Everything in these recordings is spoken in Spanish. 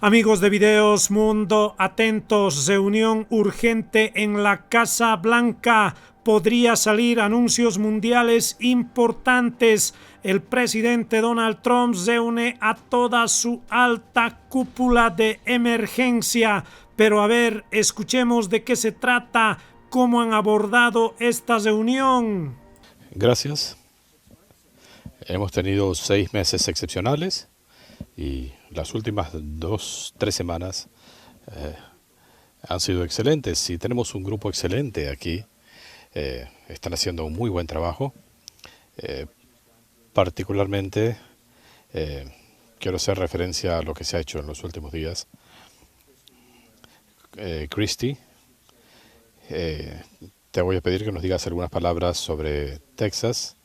Amigos de Videos Mundo, atentos, reunión urgente en la Casa Blanca. Podría salir anuncios mundiales importantes. El presidente Donald Trump reúne a toda su alta cúpula de emergencia. Pero a ver, escuchemos de qué se trata, cómo han abordado esta reunión. Gracias. Hemos tenido 6 meses excepcionales y las últimas 2, 3 semanas han sido excelentes y tenemos un grupo excelente aquí. Están haciendo un muy buen trabajo. Particularmente quiero hacer referencia a lo que se ha hecho en los últimos días. Christy, te voy a pedir que nos digas algunas palabras sobre Texas.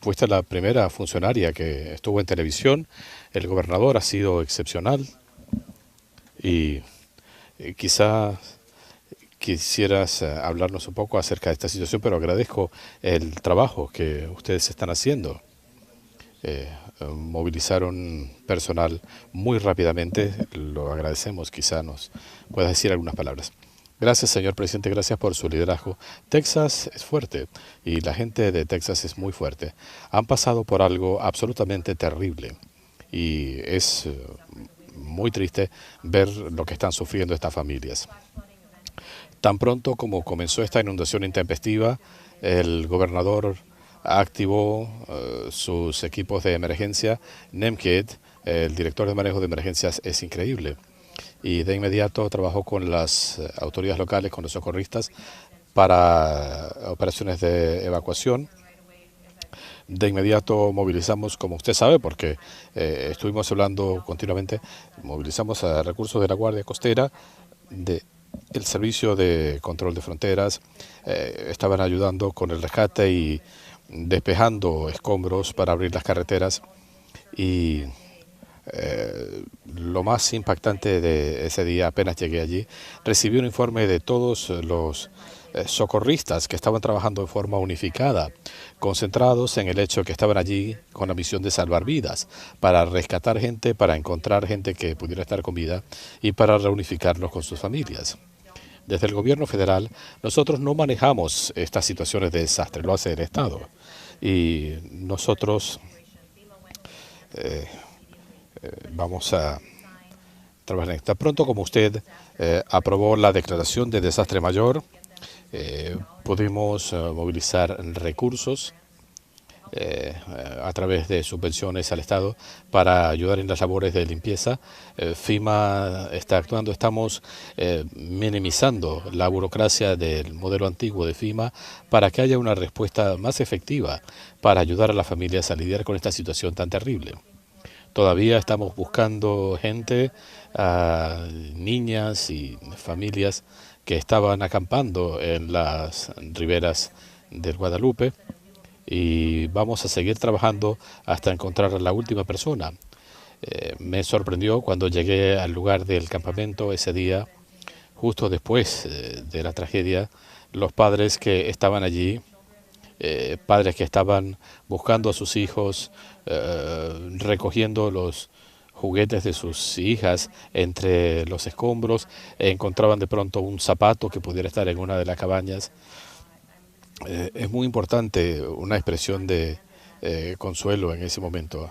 Fuiste la primera funcionaria que estuvo en televisión. El gobernador ha sido excepcional y quizá quisieras hablarnos un poco acerca de esta situación, pero agradezco el trabajo que ustedes están haciendo. Movilizaron personal muy rápidamente, lo agradecemos. Quizá nos puedas decir algunas palabras. Gracias, señor presidente, gracias por su liderazgo. Texas es fuerte y la gente de Texas es muy fuerte. Han pasado por algo absolutamente terrible y es muy triste ver lo que están sufriendo estas familias. Tan pronto como comenzó esta inundación intempestiva, el gobernador activó sus equipos de emergencia. Nemked, el director de manejo de emergencias, es increíble. Y de inmediato trabajó con las autoridades locales, con los socorristas, para operaciones de evacuación. De inmediato movilizamos, como usted sabe, porque estuvimos hablando continuamente, movilizamos a recursos de la Guardia Costera, el Servicio de Control de Fronteras, estaban ayudando con el rescate y despejando escombros para abrir las carreteras. Y lo más impactante de ese día, apenas llegué allí, recibí un informe de todos los socorristas que estaban trabajando de forma unificada, concentrados en el hecho que estaban allí con la misión de salvar vidas, para rescatar gente, para encontrar gente que pudiera estar con vida y para reunificarlos con sus familias. Desde el gobierno federal, nosotros no manejamos estas situaciones de desastre, lo hace el Estado. Y nosotros vamos a trabajar en esto. Tan pronto como usted aprobó la declaración de desastre mayor, pudimos movilizar recursos a través de subvenciones al Estado para ayudar en las labores de limpieza. FEMA está actuando, estamos minimizando la burocracia del modelo antiguo de FEMA para que haya una respuesta más efectiva para ayudar a las familias a lidiar con esta situación tan terrible. Todavía estamos buscando gente, niñas y familias que estaban acampando en las riberas del Guadalupe, y vamos a seguir trabajando hasta encontrar a la última persona. Me sorprendió cuando llegué al lugar del campamento ese día, justo después de la tragedia, los padres que estaban allí, padres que estaban buscando a sus hijos, recogiendo los juguetes de sus hijas entre los escombros, encontraban de pronto un zapato que pudiera estar en una de las cabañas. Es muy importante una expresión de consuelo en ese momento.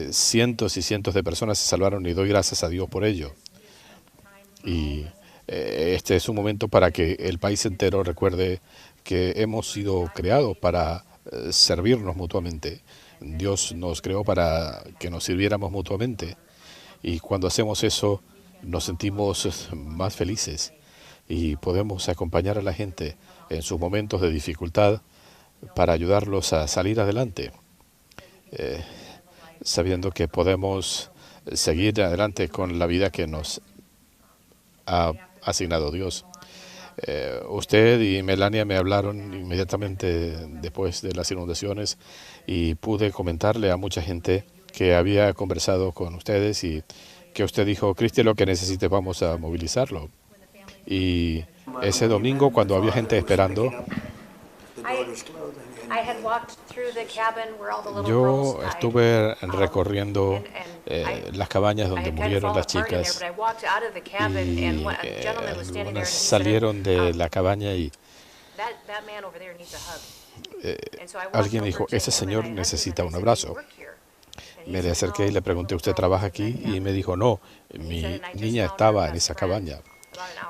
Cientos y cientos de personas se salvaron y doy gracias a Dios por ello. Y este es un momento para que el país entero recuerde que hemos sido creados para servirnos mutuamente. Dios nos creó para que nos sirviéramos mutuamente. Y cuando hacemos eso, nos sentimos más felices y podemos acompañar a la gente en sus momentos de dificultad para ayudarlos a salir adelante, sabiendo que podemos seguir adelante con la vida que nos ha asignado Dios. Usted y Melania me hablaron inmediatamente después de las inundaciones y pude comentarle a mucha gente que había conversado con ustedes y que usted dijo: Cristi, lo que necesite vamos a movilizarlo. Y ese domingo, cuando había gente esperando, Yo estuve recorriendo las cabañas donde murieron las chicas y algunas salieron de la cabaña y alguien dijo, ese señor necesita un abrazo. Me le acerqué y le pregunté, ¿usted trabaja aquí? Y me dijo, no, mi niña estaba en esa cabaña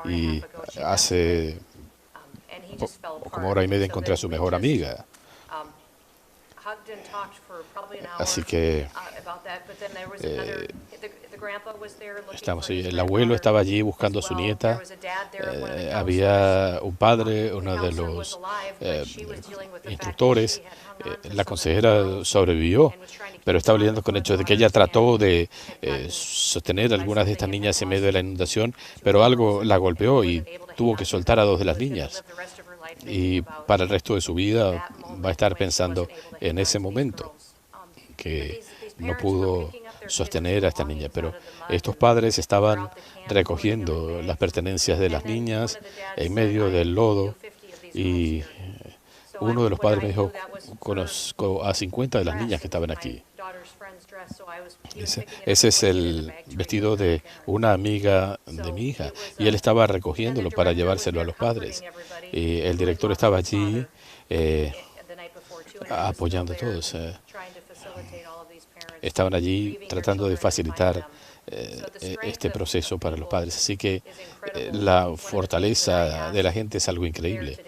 y hace como hora y media encontré a su mejor amiga. Así que estamos ahí. El abuelo estaba allí buscando a su nieta. Había un padre, uno de los instructores. La consejera sobrevivió, pero estaba lidiando con el hecho de que ella trató de sostener a algunas de estas niñas en medio de la inundación, pero algo la golpeó y tuvo que soltar a dos de las niñas. Y para el resto de su vida va a estar pensando en ese momento que no pudo sostener a esta niña. Pero estos padres estaban recogiendo las pertenencias de las niñas en medio del lodo y uno de los padres me dijo, conozco a 50 de las niñas que estaban aquí. Ese es el vestido de una amiga de mi hija y él estaba recogiéndolo para llevárselo a los padres. Y el director estaba allí apoyando a todos. Estaban allí tratando de facilitar este proceso para los padres. Así que la fortaleza de la gente es algo increíble.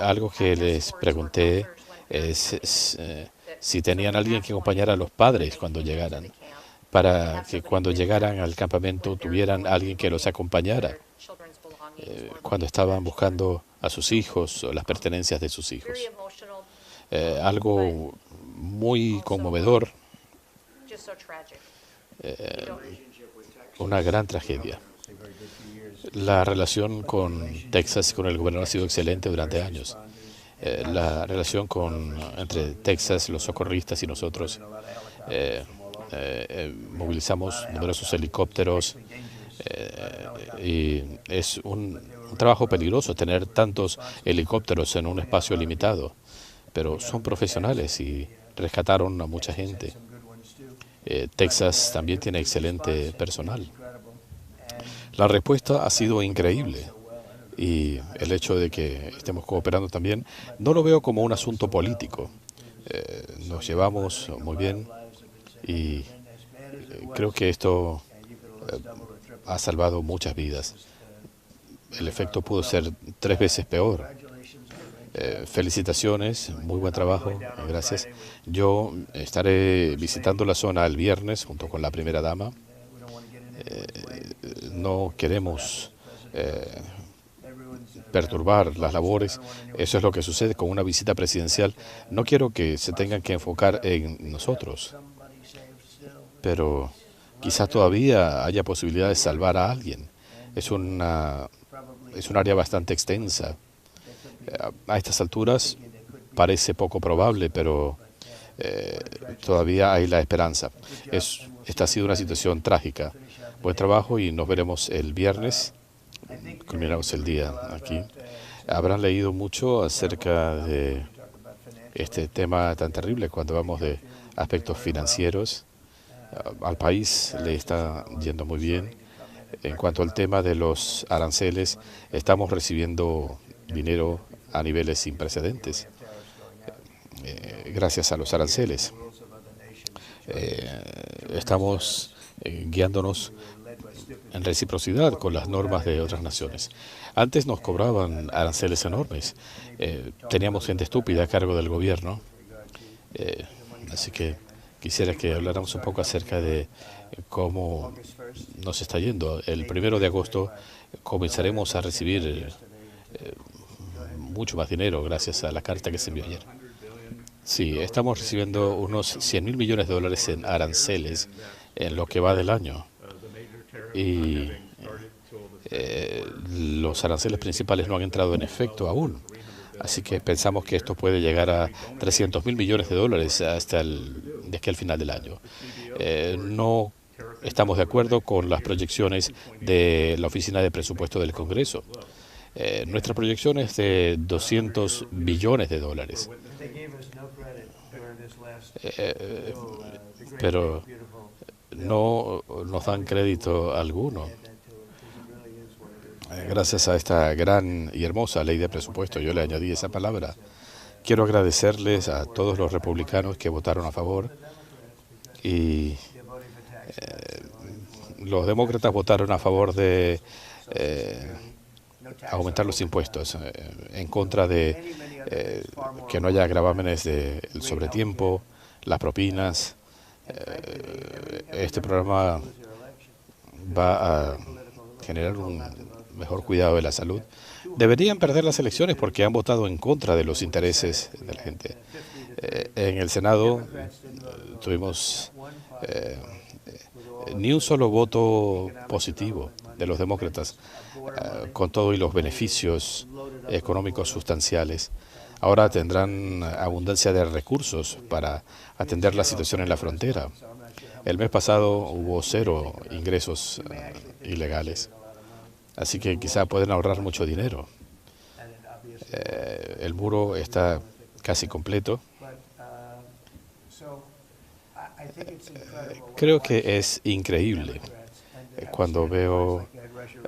Algo que les pregunté es si tenían alguien que acompañara a los padres cuando llegaran, para que cuando llegaran al campamento tuvieran alguien que los acompañara cuando estaban buscando a sus hijos o las pertenencias de sus hijos. Algo muy conmovedor, una gran tragedia. La relación con Texas, con el gobernador, ha sido excelente durante años. La relación entre Texas, los socorristas y nosotros, movilizamos numerosos helicópteros y es un trabajo peligroso tener tantos helicópteros en un espacio limitado, pero son profesionales y rescataron a mucha gente. Texas también tiene excelente personal. La respuesta ha sido increíble y el hecho de que estemos cooperando también no lo veo como un asunto político. Nos llevamos muy bien y creo que esto ha salvado muchas vidas. El efecto pudo ser 3 veces peor. Felicitaciones, muy buen trabajo, gracias. Yo estaré visitando la zona el viernes junto con la primera dama. No queremos perturbar las labores. Eso es lo que sucede con una visita presidencial. No quiero que se tengan que enfocar en nosotros, pero quizás todavía haya posibilidad de salvar a alguien. Es un área bastante extensa. A estas alturas parece poco probable, pero todavía hay la esperanza. Esta ha sido una situación trágica. Buen trabajo y nos veremos el viernes. Culminamos el día aquí. Habrán leído mucho acerca de este tema tan terrible cuando hablamos de aspectos financieros. Al país le está yendo muy bien. En cuanto al tema de los aranceles, estamos recibiendo dinero a niveles sin precedentes gracias a los aranceles. Estamos guiándonos en reciprocidad con las normas de otras naciones. Antes nos cobraban aranceles enormes. Teníamos gente estúpida a cargo del gobierno. Así que quisiera que habláramos un poco acerca de cómo nos está yendo. El 1 de agosto comenzaremos a recibir mucho más dinero gracias a la carta que se envió ayer. Sí, estamos recibiendo unos $100.000 millones en aranceles en lo que va del año. Y los aranceles principales no han entrado en efecto aún. Así que pensamos que esto puede llegar a $300.000 millones de aquí al final del año. No estamos de acuerdo con las proyecciones de la Oficina de Presupuesto del Congreso. Nuestra proyección es de 200 billones de dólares. Pero no nos dan crédito alguno. Gracias a esta gran y hermosa ley de presupuesto, yo le añadí esa palabra. Quiero agradecerles a todos los republicanos que votaron a favor y los demócratas votaron a favor de aumentar los impuestos, en contra de que no haya gravámenes del sobretiempo, las propinas. Este programa va a generar un mejor cuidado de la salud. Deberían perder las elecciones porque han votado en contra de los intereses de la gente. En el Senado tuvimos ni un solo voto positivo de los demócratas, con todo y los beneficios económicos sustanciales. Ahora tendrán abundancia de recursos para atender la situación en la frontera. El mes pasado hubo 0 ingresos ilegales, así que quizá pueden ahorrar mucho dinero. El muro está casi completo. Creo que es increíble cuando veo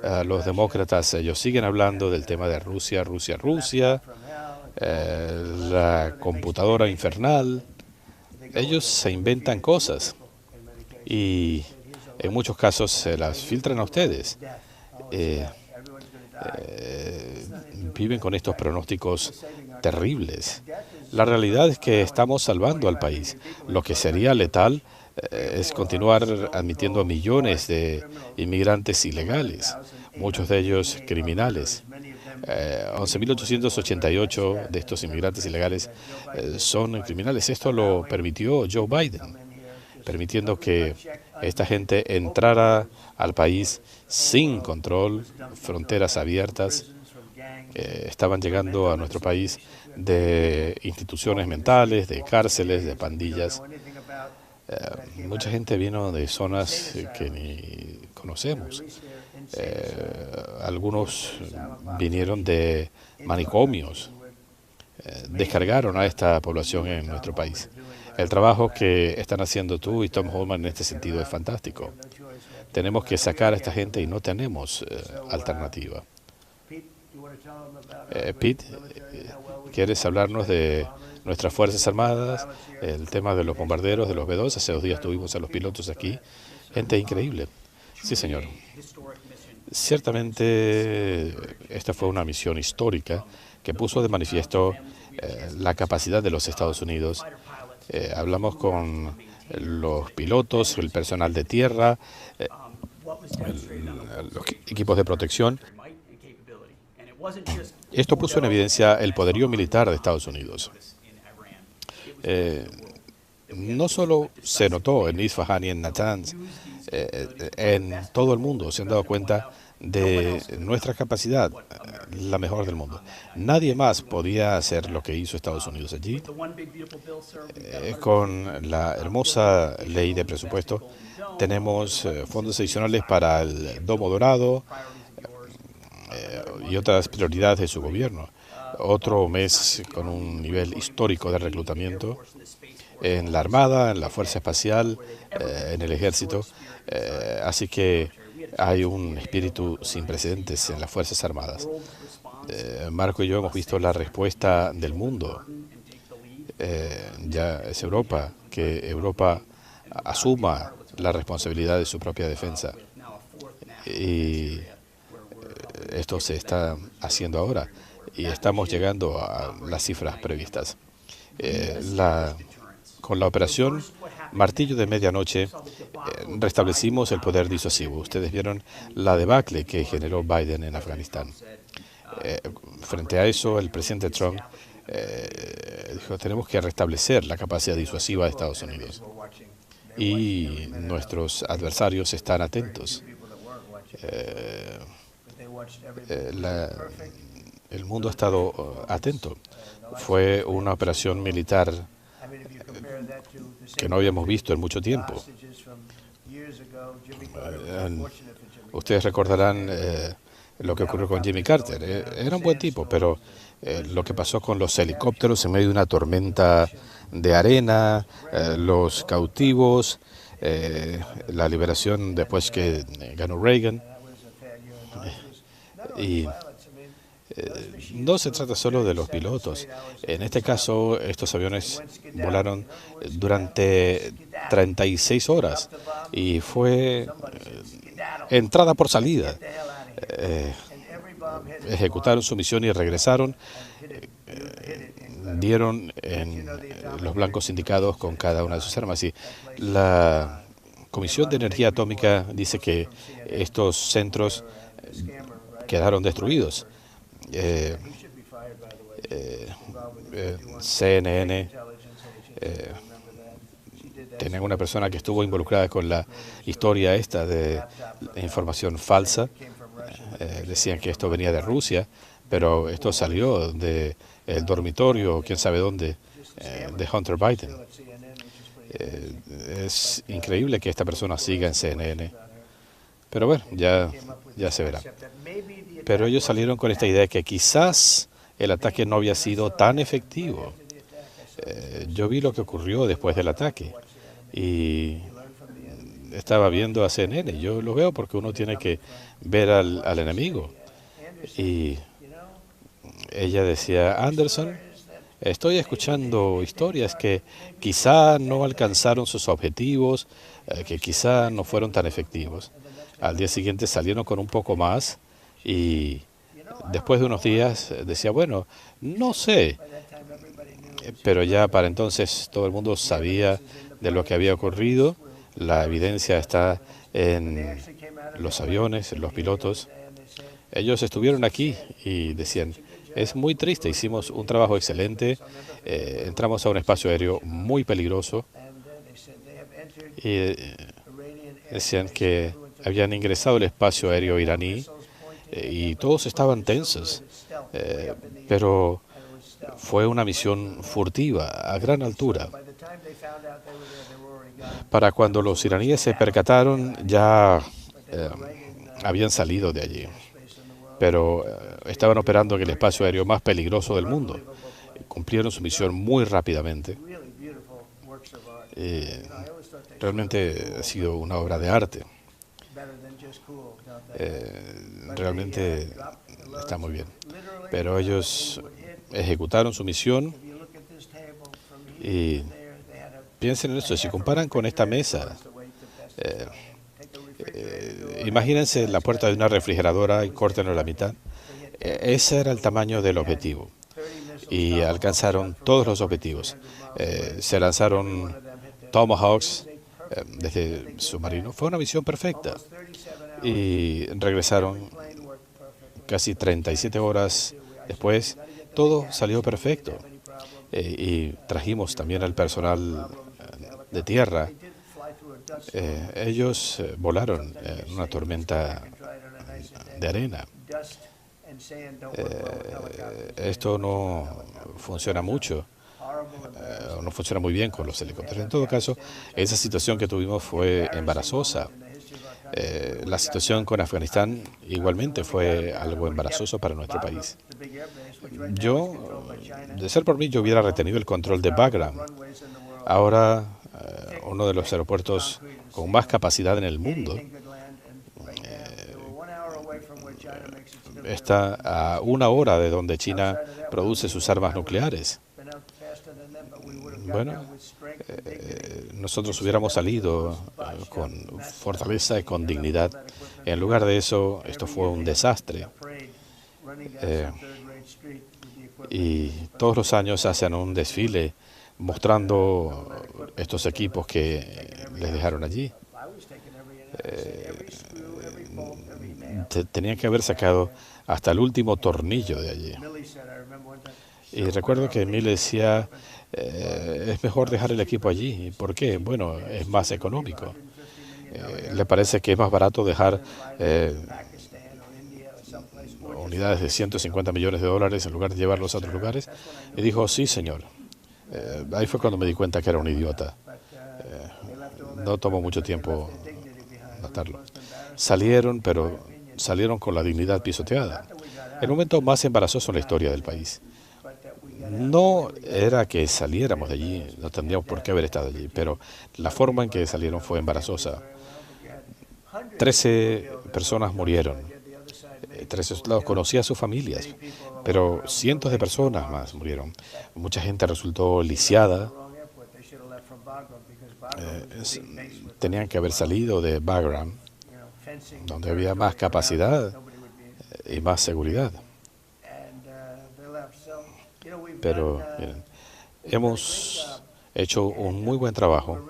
a los demócratas. Ellos siguen hablando del tema de Rusia, Rusia, Rusia, la computadora infernal. Ellos se inventan cosas y en muchos casos se las filtran a ustedes. Viven con estos pronósticos terribles. La realidad es que estamos salvando al país. Lo que sería letal es continuar admitiendo a millones de inmigrantes ilegales, muchos de ellos criminales. 11.888 de estos inmigrantes ilegales son criminales. Esto lo permitió Joe Biden, permitiendo que esta gente entrara al país sin control, fronteras abiertas. Estaban llegando a nuestro país de instituciones mentales, de cárceles, de pandillas. Mucha gente vino de zonas que ni conocemos. Algunos vinieron de manicomios. Descargaron a esta población en nuestro país. El trabajo que están haciendo tú y Tom Homan en este sentido es fantástico. Tenemos que sacar a esta gente y no tenemos alternativa. Pete, ¿quieres hablarnos de nuestras Fuerzas Armadas, el tema de los bombarderos, de los B-2? Hace 2 días tuvimos a los pilotos aquí. Gente increíble. Sí, señor. Ciertamente, esta fue una misión histórica que puso de manifiesto la capacidad de los Estados Unidos. Hablamos con los pilotos, el personal de tierra, los equipos de protección. Esto puso en evidencia el poderío militar de Estados Unidos. No solo se notó en Isfahan y en Natanz, en todo el mundo se han dado cuenta de nuestra capacidad, la mejor del mundo. Nadie más podía hacer lo que hizo Estados Unidos allí. Con la hermosa ley de presupuesto tenemos fondos adicionales para el Domo Dorado y otras prioridades de su gobierno. Otro mes con un nivel histórico de reclutamiento en la Armada, en la Fuerza Espacial, en el Ejército. Así que hay un espíritu sin precedentes en las Fuerzas Armadas. Marco y yo hemos visto la respuesta del mundo. Ya es Europa, que Europa asuma la responsabilidad de su propia defensa. Y esto se está haciendo ahora y estamos llegando a las cifras previstas. Con la operación Martillo de Medianoche restablecimos el poder disuasivo. Ustedes vieron la debacle que generó Biden en Afganistán. Frente a eso, el presidente Trump dijo: tenemos que restablecer la capacidad disuasiva de Estados Unidos. Y nuestros adversarios están atentos. El mundo ha estado atento. Fue una operación militar que no habíamos visto en mucho tiempo. Ustedes recordarán lo que ocurrió con Jimmy Carter. Era un buen tipo, pero lo que pasó con los helicópteros en medio de una tormenta de arena, los cautivos, la liberación después que ganó Reagan. Y no se trata solo de los pilotos. En este caso, estos aviones volaron durante 36 horas y fue entrada por salida. Ejecutaron su misión y regresaron. Dieron en los blancos indicados con cada una de sus armas. Y la Comisión de Energía Atómica dice que estos centros quedaron destruidos. CNN tenían una persona que estuvo involucrada con la historia esta de información falsa. Decían que esto venía de Rusia, pero esto salió del dormitorio, quién sabe dónde, de Hunter Biden. Es increíble que esta persona siga en CNN. Pero bueno, ya se verá. Pero ellos salieron con esta idea de que quizás el ataque no había sido tan efectivo. Yo vi lo que ocurrió después del ataque y estaba viendo a CNN. Yo lo veo porque uno tiene que ver al enemigo. Y ella decía, Anderson, estoy escuchando historias que quizá no alcanzaron sus objetivos, que quizá no fueron tan efectivos. Al día siguiente salieron con un poco más y después de unos días decía, bueno, no sé, pero ya para entonces todo el mundo sabía de lo que había ocurrido. La evidencia está en los aviones, en los pilotos. Ellos estuvieron aquí y decían, es muy triste, hicimos un trabajo excelente, entramos a un espacio aéreo muy peligroso y decían que habían ingresado al espacio aéreo iraní y todos estaban tensos, pero fue una misión furtiva, a gran altura. Para cuando los iraníes se percataron, ya habían salido de allí, pero estaban operando en el espacio aéreo más peligroso del mundo. Cumplieron su misión muy rápidamente. Realmente ha sido una obra de arte. Realmente está muy bien. Pero ellos ejecutaron su misión y piensen en eso. Si comparan con esta mesa, imagínense la puerta de una refrigeradora y córtenlo a la mitad. Ese era el tamaño del objetivo y alcanzaron todos los objetivos. Se lanzaron Tomahawks desde submarino. Fue una misión perfecta y regresaron casi 37 horas después. Todo salió perfecto y trajimos también al personal de tierra. Ellos volaron en una tormenta de arena. Esto no funciona mucho, no funciona muy bien con los helicópteros. En todo caso, esa situación que tuvimos fue embarazosa. La situación con Afganistán igualmente fue algo embarazoso para nuestro país. Yo, de ser por mí, yo hubiera retenido el control de Bagram. Ahora, uno de los aeropuertos con más capacidad en el mundo está a 1 hora de donde China produce sus armas nucleares. Bueno, nosotros hubiéramos salido con fortaleza y con dignidad. En lugar de eso, esto fue un desastre. Y todos los años hacen un desfile mostrando estos equipos que les dejaron allí. Tenían que haber sacado hasta el último tornillo de allí. Y recuerdo que Millie decía, es mejor dejar el equipo allí. ¿Por qué? Bueno, es más económico. Le parece que es más barato dejar unidades de $150 millones en lugar de llevarlos a otros lugares. Y dijo, sí, señor. Ahí fue cuando me di cuenta que era un idiota. No tomó mucho tiempo notarlo. Salieron, pero salieron con la dignidad pisoteada. El momento más embarazoso en la historia del país. No era que saliéramos de allí, no tendríamos por qué haber estado allí, pero la forma en que salieron fue embarazosa. 13 personas murieron. 13 soldados, conocí a sus familias, pero cientos de personas más murieron. Mucha gente resultó lisiada. Tenían que haber salido de Bagram, donde había más capacidad y más seguridad. Pero miren, hemos hecho un muy buen trabajo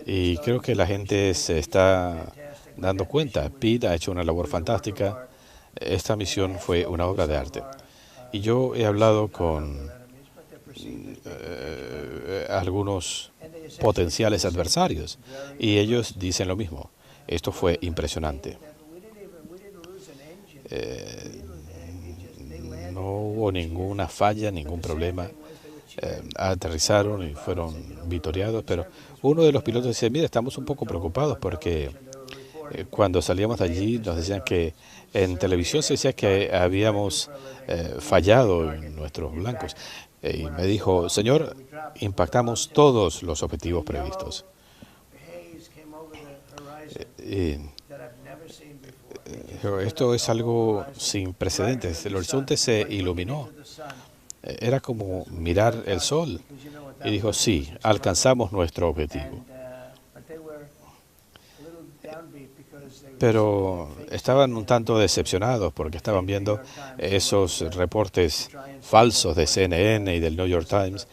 y creo que la gente se está dando cuenta. Pete ha hecho una labor fantástica. Esta misión fue una obra de arte. Y yo he hablado con algunos potenciales adversarios y ellos dicen lo mismo. Esto fue impresionante. No hubo ninguna falla, ningún problema. Aterrizaron y fueron victoriados, pero uno de los pilotos decía, mira, estamos un poco preocupados porque cuando salíamos de allí nos decían que en televisión se decía que habíamos fallado en nuestros blancos. Y me dijo, señor, impactamos todos los objetivos previstos. Esto es algo sin precedentes. El horizonte se iluminó. Era como mirar el sol. Y dijo, sí, alcanzamos nuestro objetivo. Pero estaban un tanto decepcionados porque estaban viendo esos reportes falsos de CNN y del New York Times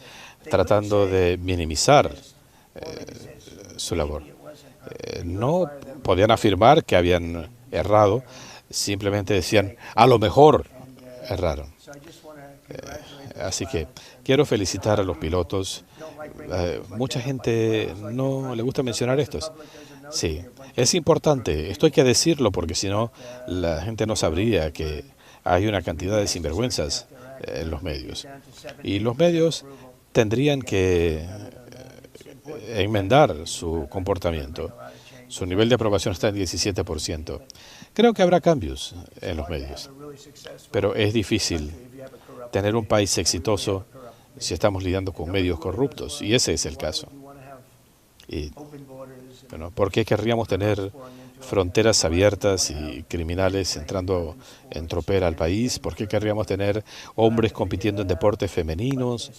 tratando de minimizar su labor. No podían afirmar que habían errado, simplemente decían, a lo mejor erraron. Así que quiero felicitar a los pilotos. Mucha gente no le gusta mencionar estos. Sí, es importante. Esto hay que decirlo porque si no, la gente no sabría que hay una cantidad de sinvergüenzas en los medios. Y los medios tendrían que enmendar su comportamiento. Su nivel de aprobación está en 17%. Creo que habrá cambios en los medios, pero es difícil tener un país exitoso si estamos lidiando con medios corruptos, y ese es el caso. Y, bueno, ¿por qué querríamos tener fronteras abiertas y criminales entrando en tropel al país? ¿Por qué querríamos tener hombres compitiendo en deportes femeninos?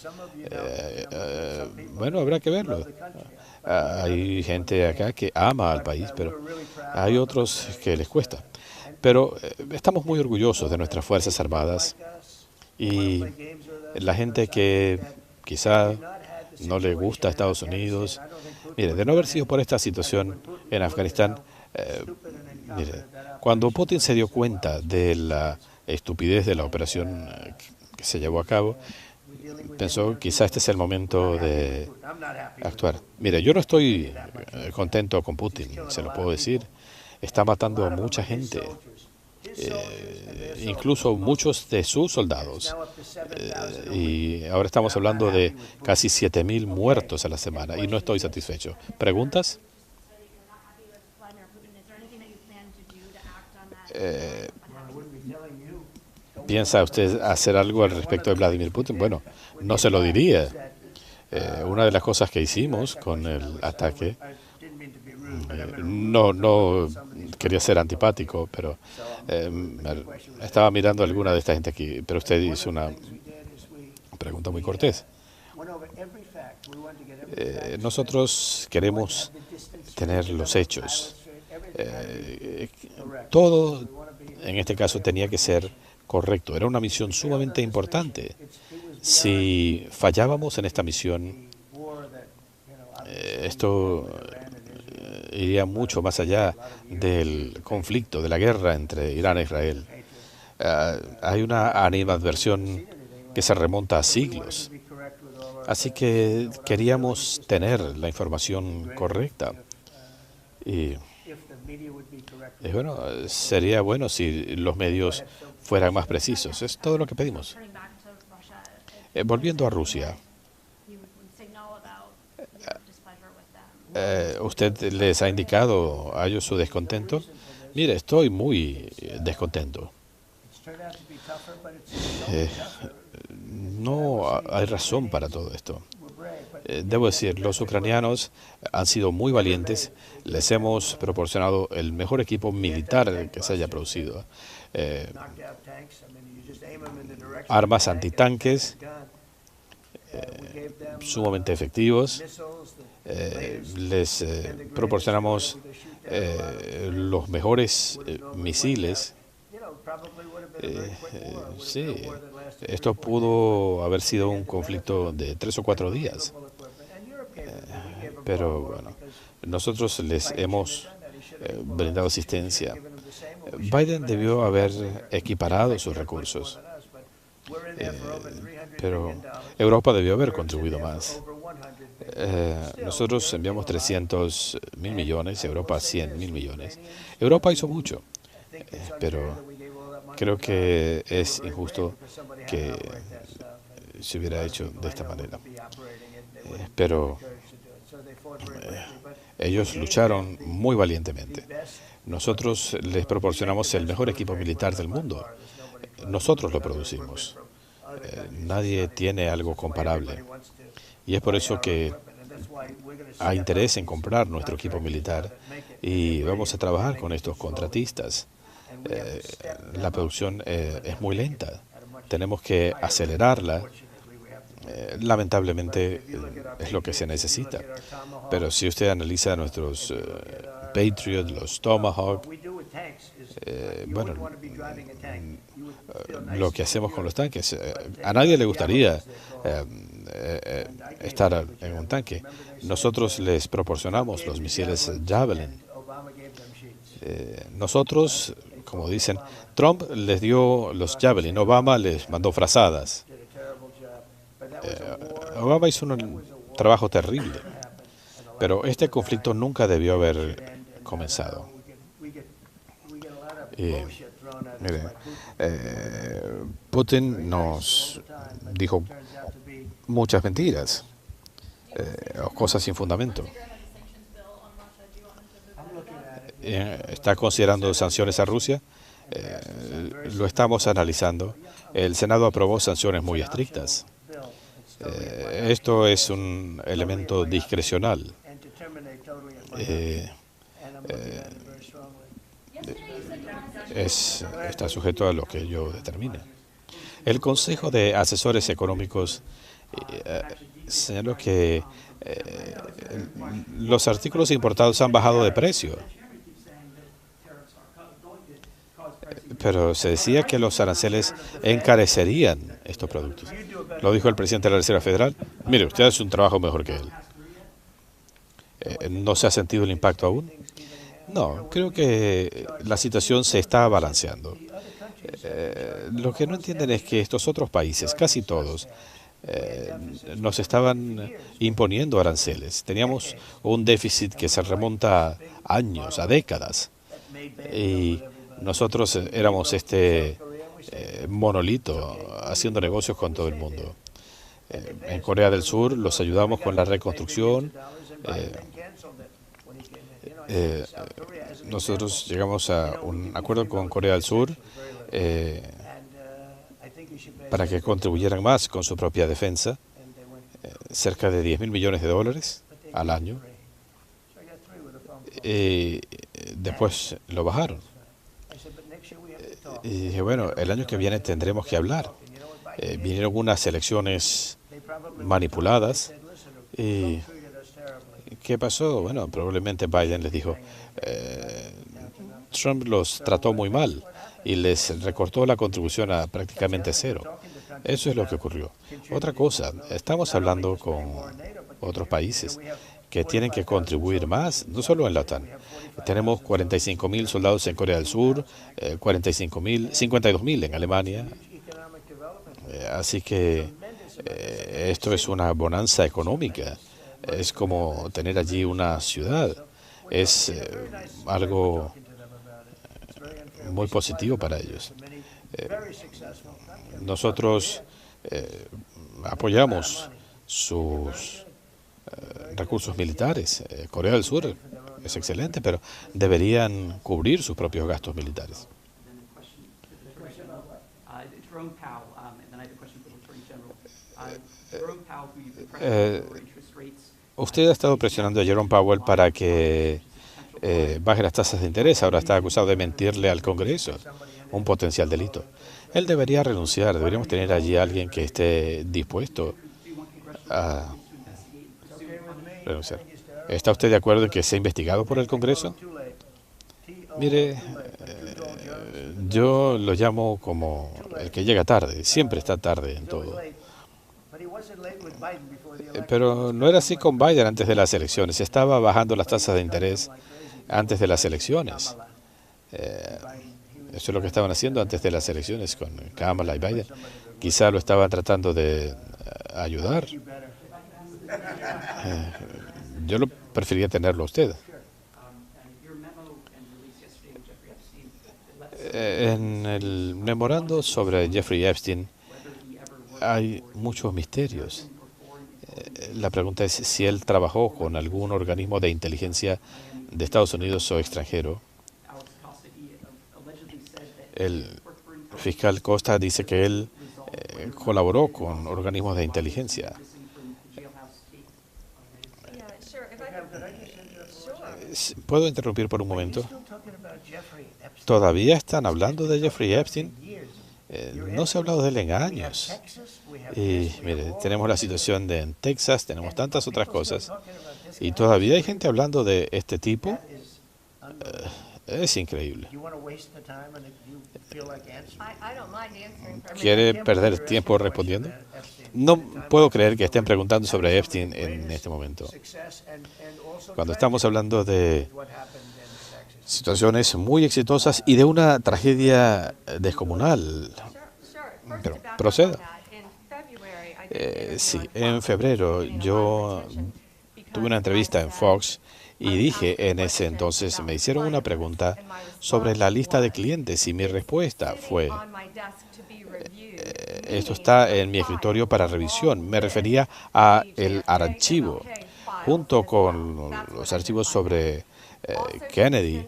Bueno, habrá que verlo. Hay gente acá que ama al país, pero hay otros que les cuesta. Pero estamos muy orgullosos de nuestras Fuerzas Armadas y la gente que quizá no le gusta a Estados Unidos. Mire, de no haber sido por esta situación en Afganistán, mire, cuando Putin se dio cuenta de la estupidez de la operación que se llevó a cabo, pensó, quizá este es el momento de actuar. Mire, yo no estoy contento con Putin, se lo puedo decir. Está matando a mucha gente, incluso muchos de sus soldados. Y ahora estamos hablando de casi 7.000 muertos a la semana y no estoy satisfecho. ¿Preguntas? ¿Piensa usted hacer algo al respecto de Vladimir Putin? Bueno, no se lo diría. Una de las cosas que hicimos con el ataque, no quería ser antipático, pero estaba mirando a alguna de esta gente aquí, pero usted hizo una pregunta muy cortés. Nosotros queremos tener los hechos. Todo, en este caso, tenía que ser correcto. Era una misión sumamente importante. Si fallábamos en esta misión, esto iría mucho más allá del conflicto, de la guerra entre Irán e Israel. Hay una animadversión que se remonta a siglos. Así que queríamos tener la información correcta. Y bueno, sería bueno si los medios fueran más precisos. Es todo lo que pedimos. Volviendo a Rusia, ¿usted les ha indicado a ellos su descontento? Mire, estoy muy descontento. Eh, no hay razón para todo esto. Debo decir, los ucranianos han sido muy valientes. Les hemos proporcionado el mejor equipo militar que se haya producido. Armas antitanques sumamente efectivos. Les proporcionamos los mejores misiles. Sí, esto pudo haber sido un conflicto de 3 o 4 días. Pero bueno, nosotros les hemos brindado asistencia. Biden debió haber equiparado sus recursos, pero Europa debió haber contribuido más. Nosotros enviamos 300.000 millones, Europa 100.000 millones. Europa hizo mucho, pero creo que es injusto que se hubiera hecho de esta manera. Pero ellos lucharon muy valientemente. Nosotros les proporcionamos el mejor equipo militar del mundo. Nosotros lo producimos. Nadie tiene algo comparable. Y es por eso que hay interés en comprar nuestro equipo militar y vamos a trabajar con estos contratistas. La producción es muy lenta. Tenemos que acelerarla. Lamentablemente es lo que se necesita. Pero si usted analiza nuestros Patriot, los Tomahawk, bueno, lo que hacemos con los tanques, a nadie le gustaría estar en un tanque. Nosotros les proporcionamos los misiles Javelin. Nosotros, como dicen, Trump les dio los Javelin, Obama les mandó frazadas. Obama hizo un trabajo terrible, pero este conflicto nunca debió haber comenzado. Mire, Putin nos dijo muchas mentiras, o cosas sin fundamento. ¿Está considerando sanciones a Rusia? Lo estamos analizando. El Senado aprobó sanciones muy estrictas. Esto es un elemento discrecional. Está sujeto a lo que yo determine. El Consejo de Asesores Económicos señaló que los artículos importados han bajado de precio. Pero se decía que los aranceles encarecerían estos productos. Lo dijo el presidente de la Reserva Federal. Mire, usted hace un trabajo mejor que él. ¿No se ha sentido el impacto aún? No, creo que la situación se está balanceando. Lo que no entienden es que estos otros países, casi todos, nos estaban imponiendo aranceles. Teníamos un déficit que se remonta a años, a décadas. Y nosotros éramos este monolito haciendo negocios con todo el mundo. En Corea del Sur los ayudamos con la reconstrucción. Nosotros llegamos a un acuerdo con Corea del Sur para que contribuyeran más con su propia defensa, cerca de 10.000 millones de dólares al año. Después lo bajaron. Y dije, bueno, el año que viene tendremos que hablar. Vinieron unas elecciones manipuladas. ¿Y qué pasó? Bueno, probablemente Biden les dijo, Trump los trató muy mal y les recortó la contribución a prácticamente cero. Eso es lo que ocurrió. Otra cosa, estamos hablando con otros países que tienen que contribuir más, no solo en la OTAN. Tenemos 45.000 soldados en Corea del Sur, 52.000 en Alemania. Así que esto es una bonanza económica. Es como tener allí una ciudad. Es algo muy positivo para ellos. Nosotros apoyamos sus recursos militares. Corea del Sur es excelente, pero deberían cubrir sus propios gastos militares. Usted ha estado presionando a Jerome Powell para que baje las tasas de interés. Ahora está acusado de mentirle al Congreso, un potencial delito. Él debería renunciar. Deberíamos tener allí a alguien que esté dispuesto a renunciar. ¿Está usted de acuerdo en que sea investigado por el Congreso? Mire, yo lo llamo como el que llega tarde. Siempre está tarde en todo. Pero no era así con Biden antes de las elecciones. Estaba bajando las tasas de interés antes de las elecciones. Eso es lo que estaban haciendo antes de las elecciones con Kamala y Biden. Quizá lo estaban tratando de ayudar. Yo lo preferiría tenerlo a usted. En el memorando sobre Jeffrey Epstein hay muchos misterios. La pregunta es si él trabajó con algún organismo de inteligencia de Estados Unidos o extranjero. El fiscal Costa dice que él colaboró con organismos de inteligencia. ¿Puedo interrumpir por un momento? ¿Todavía están hablando de Jeffrey Epstein? No se ha hablado de él en años. Y mire, tenemos la situación en Texas, tenemos tantas otras cosas. Y todavía hay gente hablando de este tipo. Es increíble. ¿Quiere perder tiempo respondiendo? No puedo creer que estén preguntando sobre Epstein en este momento. Cuando estamos hablando de situaciones muy exitosas y de una tragedia descomunal. Pero proceda. Sí, en febrero yo tuve una entrevista en Fox y dije en ese entonces, me hicieron una pregunta sobre la lista de clientes y mi respuesta fue, esto está en mi escritorio para revisión. Me refería a el archivo, junto con los archivos sobre Kennedy,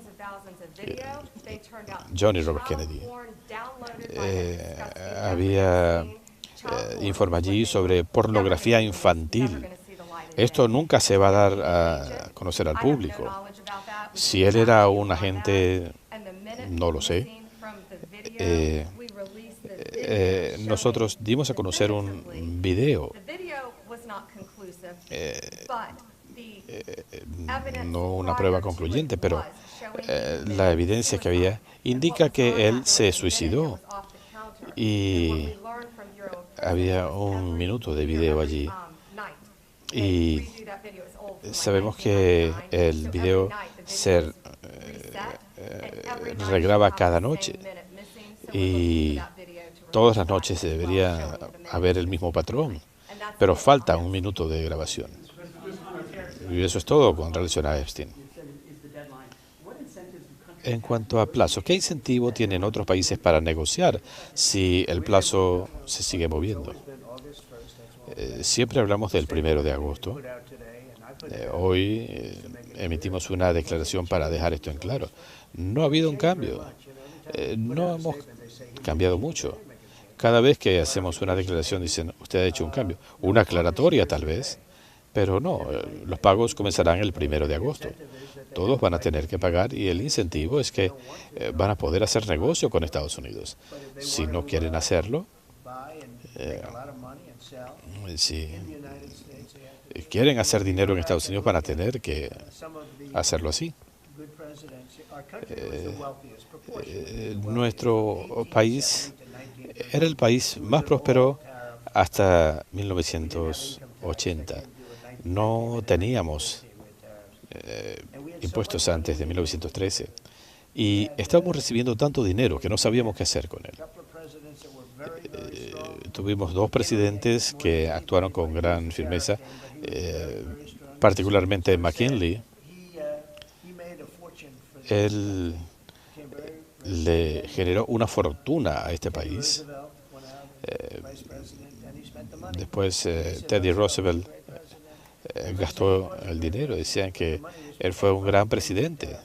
John y Robert Kennedy. Había informe allí sobre pornografía infantil. Esto nunca se va a dar a conocer al público. Si él era un agente, no lo sé. Nosotros dimos a conocer un video. No una prueba concluyente, pero la evidencia que había indica que él se suicidó. Y había un minuto de video allí. Y sabemos que el video se regraba cada noche. Y todas las noches debería haber el mismo patrón. Pero falta un minuto de grabación. Y eso es todo con relación a Epstein. En cuanto a plazo, ¿qué incentivo tienen otros países para negociar si el plazo se sigue moviendo? Siempre hablamos del 1 de agosto. Hoy emitimos una declaración para dejar esto en claro. No ha habido un cambio. No hemos cambiado mucho. Cada vez que hacemos una declaración dicen, usted ha hecho un cambio. Una aclaratoria tal vez, pero no. Los pagos comenzarán el 1 de agosto. Todos van a tener que pagar y el incentivo es que van a poder hacer negocio con Estados Unidos. Si no quieren hacerlo, si quieren hacer dinero en Estados Unidos, van a tener que hacerlo así. Nuestro país era el país más próspero hasta 1980. No teníamos impuestos antes de 1913 y estábamos recibiendo tanto dinero que no sabíamos qué hacer con él. Tuvimos 2 presidentes que actuaron con gran firmeza, particularmente McKinley. Él le generó una fortuna a este país. Después Teddy Roosevelt gastó el dinero. Decían que él fue un gran presidente,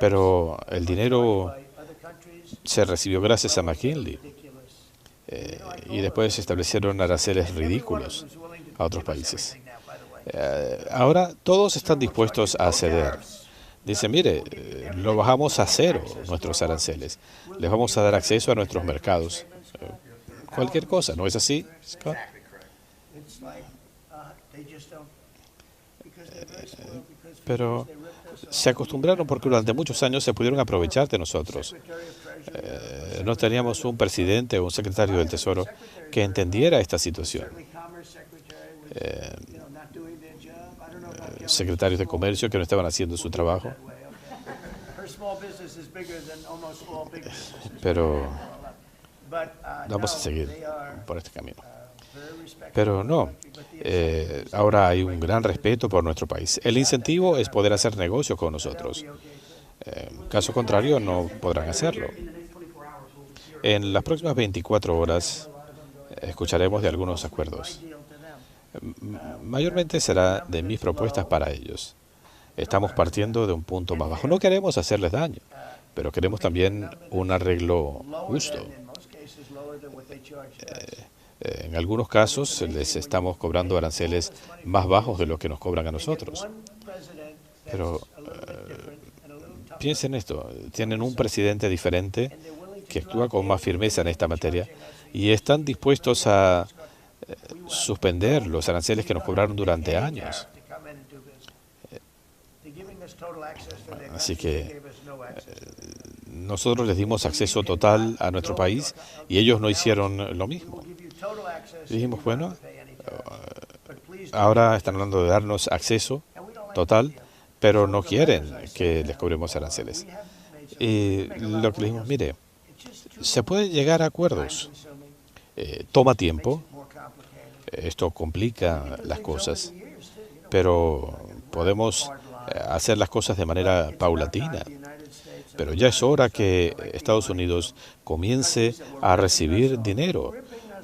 pero el dinero se recibió gracias a McKinley. Y después se establecieron aranceles ridículos a otros países. Ahora todos están dispuestos a ceder. Dicen, mire, lo bajamos a cero nuestros aranceles. Les vamos a dar acceso a nuestros mercados. Cualquier cosa, ¿no es así, Scott? Pero se acostumbraron porque durante muchos años se pudieron aprovechar de nosotros. No teníamos un presidente o un secretario del Tesoro que entendiera esta situación. Secretarios de comercio que no estaban haciendo su trabajo. Pero vamos a seguir por este camino. Pero no, ahora hay un gran respeto por nuestro país. El incentivo es poder hacer negocios con nosotros. Caso contrario, no podrán hacerlo. En las próximas 24 horas escucharemos de algunos acuerdos. Mayormente será de mis propuestas para ellos. Estamos partiendo de un punto más bajo. No queremos hacerles daño, pero queremos también un arreglo justo. En algunos casos les estamos cobrando aranceles más bajos de lo que nos cobran a nosotros. Pero piensen esto, tienen un presidente diferente que actúa con más firmeza en esta materia y están dispuestos a suspender los aranceles que nos cobraron durante años. Así que nosotros les dimos acceso total a nuestro país y ellos no hicieron lo mismo. Dijimos, bueno, ahora están hablando de darnos acceso total, pero no quieren que les cobremos aranceles. Y lo que le dijimos, mire, se puede llegar a acuerdos. Toma tiempo, esto complica las cosas, pero podemos hacer las cosas de manera paulatina. Pero ya es hora que Estados Unidos comience a recibir dinero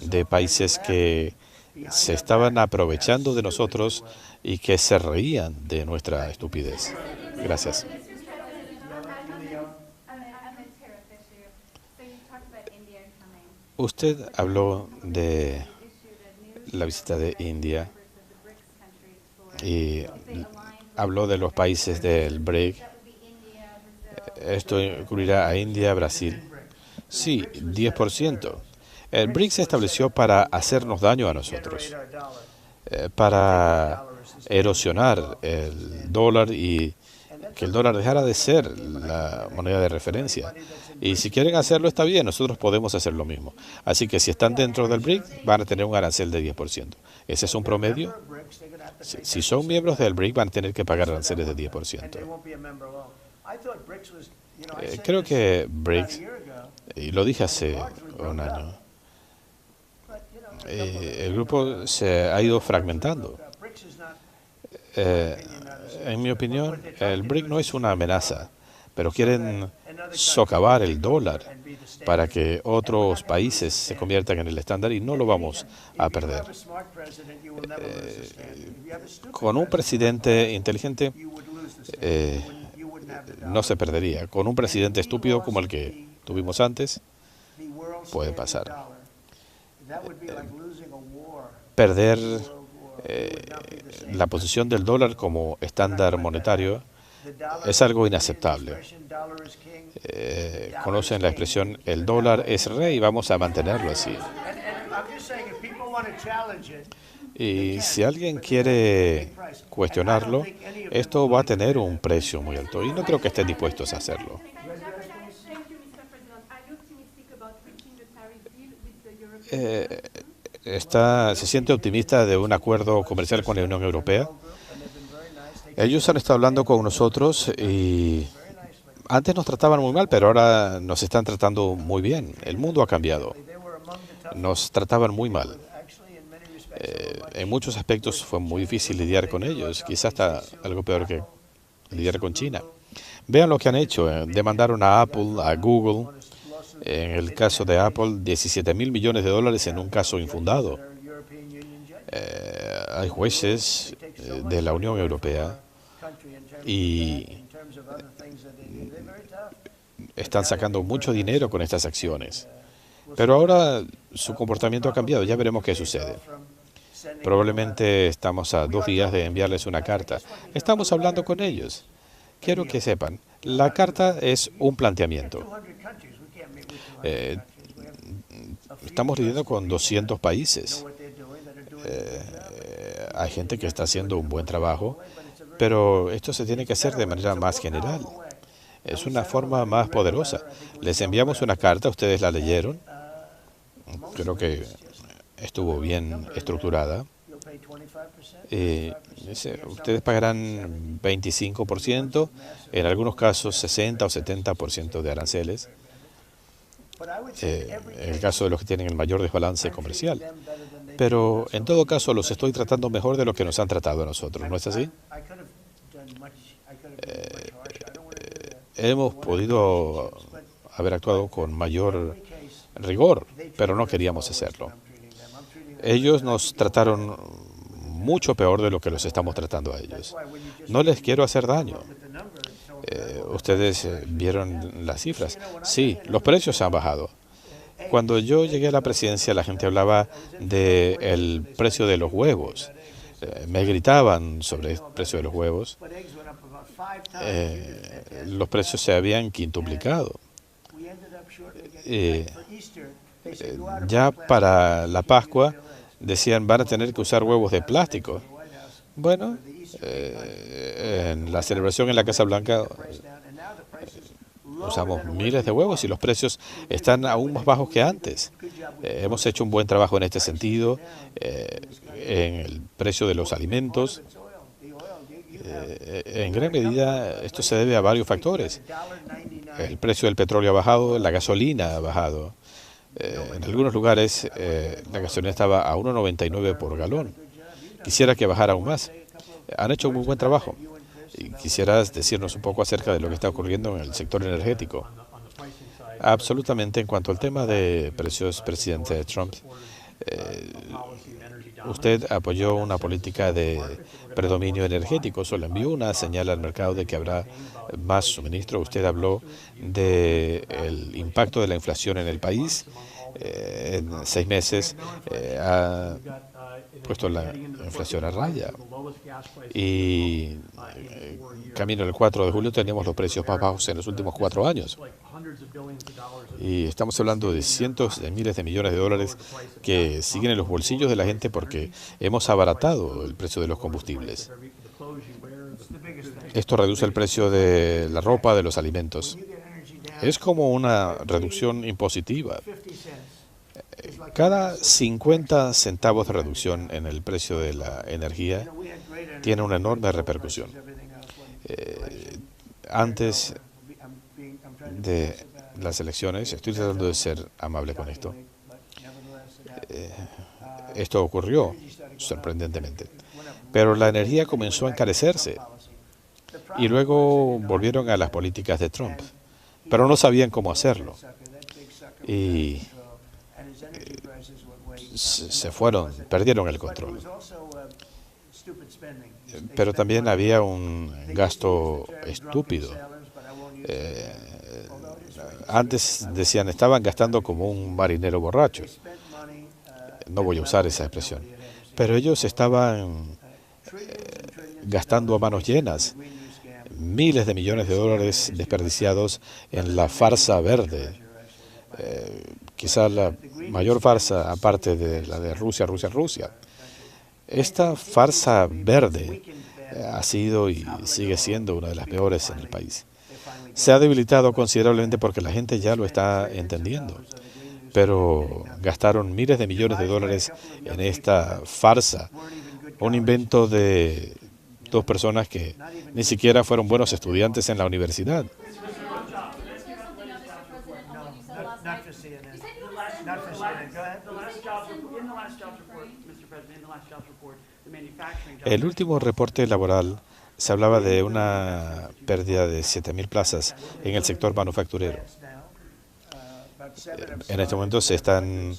de países que se estaban aprovechando de nosotros y que se reían de nuestra estupidez. Gracias. Usted habló de la visita de India y habló de los países del BRIC. Esto incluirá a India, Brasil. Sí, 10%. El BRIC se estableció para hacernos daño a nosotros, para erosionar el dólar y que el dólar dejara de ser la moneda de referencia. Y si quieren hacerlo, está bien, nosotros podemos hacer lo mismo. Así que si están dentro del BRIC, van a tener un arancel de 10%. ¿Ese es un promedio? Si son miembros del BRIC, van a tener que pagar aranceles de 10%. Creo que BRICS, y lo dije hace un año, el grupo se ha ido fragmentando. En mi opinión, el BRIC no es una amenaza, pero quieren socavar el dólar para que otros países se conviertan en el estándar y no lo vamos a perder. Con un presidente inteligente no se perdería. Con un presidente estúpido como el que tuvimos antes, puede pasar. Perder la posición del dólar como estándar monetario es algo inaceptable. Conocen la expresión, el dólar es rey, vamos a mantenerlo así. Y si alguien quiere cuestionarlo, esto va a tener un precio muy alto y no creo que estén dispuestos a hacerlo. Se siente optimista de un acuerdo comercial con la Unión Europea. Ellos han estado hablando con nosotros y antes nos trataban muy mal, pero ahora nos están tratando muy bien. El mundo ha cambiado. Nos trataban muy mal. En muchos aspectos fue muy difícil lidiar con ellos, quizás hasta algo peor que lidiar con China. Vean lo que han hecho. Demandaron a Apple, a Google. En el caso de Apple, 17.000 millones de dólares en un caso infundado. Hay jueces de la Unión Europea y están sacando mucho dinero con estas acciones. Pero ahora su comportamiento ha cambiado, ya veremos qué sucede. Probablemente estamos a 2 días de enviarles una carta. Estamos hablando con ellos. Quiero que sepan, la carta es un planteamiento. Estamos lidiando con 200 países. Hay gente que está haciendo un buen trabajo, pero esto se tiene que hacer de manera más general. Es una forma más poderosa. Les enviamos una carta, ustedes la leyeron. Creo que estuvo bien estructurada. Ustedes pagarán 25%, en algunos casos 60 o 70% de aranceles, en el caso de los que tienen el mayor desbalance comercial. Pero en todo caso los estoy tratando mejor de lo que nos han tratado a nosotros, ¿no es así? Hemos podido haber actuado con mayor rigor, pero no queríamos hacerlo. Ellos nos trataron mucho peor de lo que los estamos tratando a ellos. No les quiero hacer daño. Ustedes vieron las cifras. Sí, los precios han bajado. Cuando yo llegué a la presidencia, la gente hablaba del precio de los huevos. Me gritaban sobre el precio de los huevos. Los precios se habían quintuplicado. Ya para la Pascua decían van a tener que usar huevos de plástico. Bueno, en la celebración en la Casa Blanca usamos miles de huevos y los precios están aún más bajos que antes. Hemos hecho un buen trabajo en este sentido, en el precio de los alimentos. En gran medida esto se debe a varios factores. El precio del petróleo ha bajado, la gasolina ha bajado. En algunos lugares la gasolina estaba a 1,99 por galón. Quisiera que bajara aún más. Han hecho un muy buen trabajo. Y quisieras decirnos un poco acerca de lo que está ocurriendo en el sector energético. Absolutamente, en cuanto al tema de precios, presidente Trump, usted apoyó una política de predominio energético, solo envió una señal al mercado de que habrá más suministro. Usted habló del impacto de la inflación en el país. En 6 meses ha puesto la inflación a raya. Y camino al 4 de julio teníamos los precios más bajos en los últimos 4 años. Y estamos hablando de cientos de miles de millones de dólares que siguen en los bolsillos de la gente porque hemos abaratado el precio de los combustibles. Esto reduce el precio de la ropa, de los alimentos. Es como una reducción impositiva. Cada 50 centavos de reducción en el precio de la energía tiene una enorme repercusión. Antes de las elecciones, estoy tratando de ser amable con esto, esto ocurrió sorprendentemente, pero la energía comenzó a encarecerse y luego volvieron a las políticas de Trump, pero no sabían cómo hacerlo y se fueron, perdieron el control. Pero también había un gasto estúpido. Antes decían, estaban gastando como un marinero borracho. No voy a usar esa expresión. Pero ellos estaban gastando a manos llenas. Miles de millones de dólares desperdiciados en la farsa verde. Quizá la mayor farsa, aparte de la de Rusia. Esta farsa verde ha sido y sigue siendo una de las peores en el país. Se ha debilitado considerablemente porque la gente ya lo está entendiendo, pero gastaron miles de millones de dólares en esta farsa, un invento de 2 personas que ni siquiera fueron buenos estudiantes en la universidad. El último reporte laboral se hablaba de una pérdida de 7.000 plazas en el sector manufacturero. En este momento se están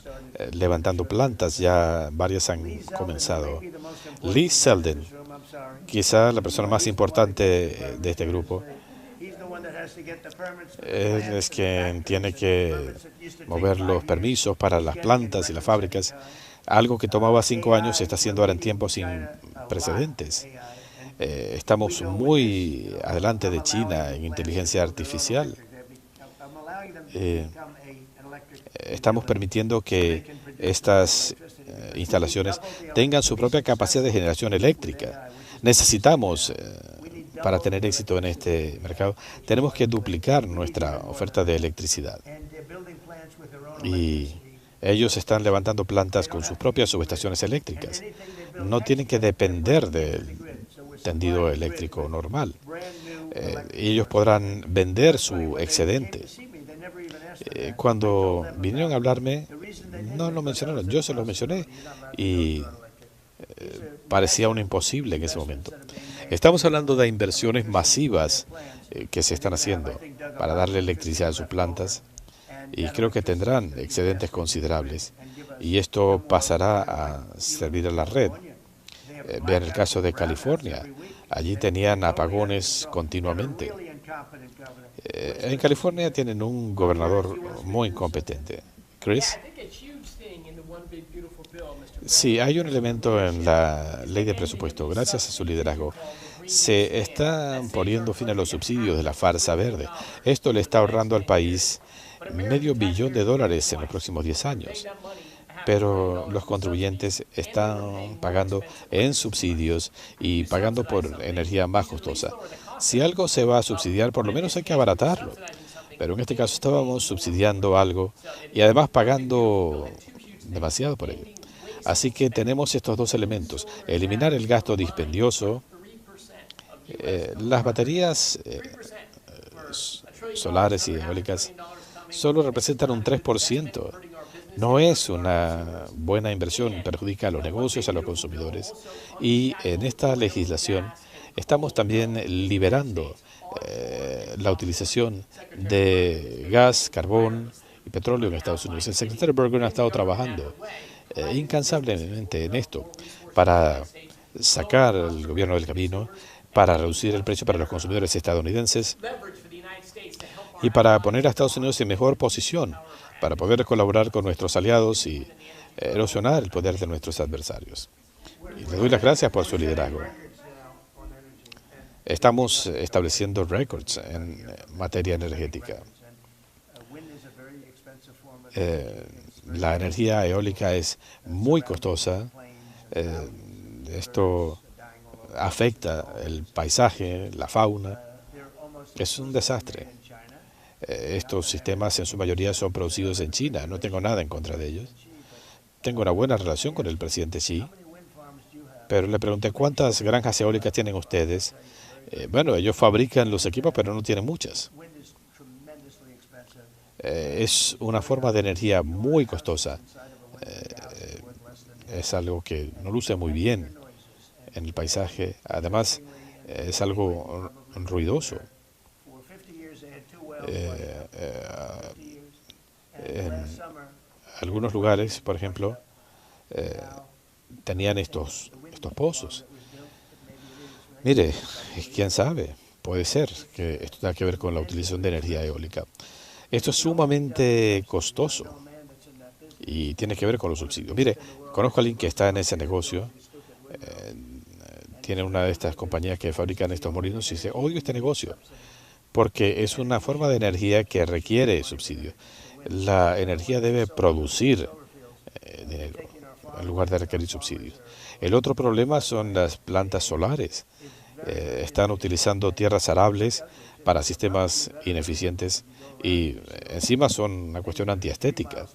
levantando plantas, ya varias han comenzado. Lee Selden, quizá la persona más importante de este grupo, él es quien tiene que mover los permisos para las plantas y las fábricas. Algo que tomaba 5 años se está haciendo ahora en tiempos sin precedentes. Estamos muy adelante de China en inteligencia artificial. Estamos permitiendo que estas instalaciones tengan su propia capacidad de generación eléctrica. Necesitamos, para tener éxito en este mercado, tenemos que duplicar nuestra oferta de electricidad. Y ellos están levantando plantas con sus propias subestaciones eléctricas. No tienen que depender del tendido eléctrico normal. Ellos podrán vender su excedente. Cuando vinieron a hablarme, no lo mencionaron, yo se lo mencioné y parecía un imposible en ese momento. Estamos hablando de inversiones masivas que se están haciendo para darle electricidad a sus plantas y creo que tendrán excedentes considerables y esto pasará a servir a la red. Vean el caso de California. Allí tenían apagones continuamente. En California tienen un gobernador muy competente. Chris. Sí, hay un elemento en la ley de presupuesto. Gracias a su liderazgo, se está poniendo fin a los subsidios de la farsa verde. Esto le está ahorrando al país $500 millones en los próximos 10 años. Pero los contribuyentes están pagando en subsidios y pagando por energía más costosa. Si algo se va a subsidiar, por lo menos hay que abaratarlo. Pero en este caso estábamos subsidiando algo y además pagando demasiado por ello. Así que tenemos estos dos elementos. Eliminar el gasto dispendioso. Las baterías solares y eólicas solo representan un 3%. No es una buena inversión, perjudica a los negocios, a los consumidores. Y en esta legislación estamos también liberando la utilización de gas, carbón y petróleo en Estados Unidos. El secretario Bergen ha estado trabajando incansablemente en esto para sacar al gobierno del camino, para reducir el precio para los consumidores estadounidenses y para poner a Estados Unidos en mejor posición para poder colaborar con nuestros aliados y erosionar el poder de nuestros adversarios. Y le doy las gracias por su liderazgo. Estamos estableciendo récords en materia energética. La energía eólica es muy costosa. Esto afecta el paisaje, la fauna. Es un desastre. Estos sistemas en su mayoría son producidos en China. No tengo nada en contra de ellos. Tengo una buena relación con el presidente Xi. Pero le pregunté, ¿cuántas granjas eólicas tienen ustedes? Bueno, ellos fabrican los equipos, pero no tienen muchas. Es una forma de energía muy costosa. Es algo que no luce muy bien en el paisaje. Además, es algo ruidoso. En algunos lugares, por ejemplo, tenían estos pozos. Mire, quién sabe, puede ser que esto tenga que ver con la utilización de energía eólica. Esto es sumamente costoso y tiene que ver con los subsidios. Mire, conozco a alguien que está en ese negocio, tiene una de estas compañías que fabrican estos molinos y dice, odio este negocio, porque es una forma de energía que requiere subsidios. La energía debe producir dinero en lugar de requerir subsidios. El otro problema son las plantas solares. Están utilizando tierras arables para sistemas ineficientes y encima son una cuestión antiestética.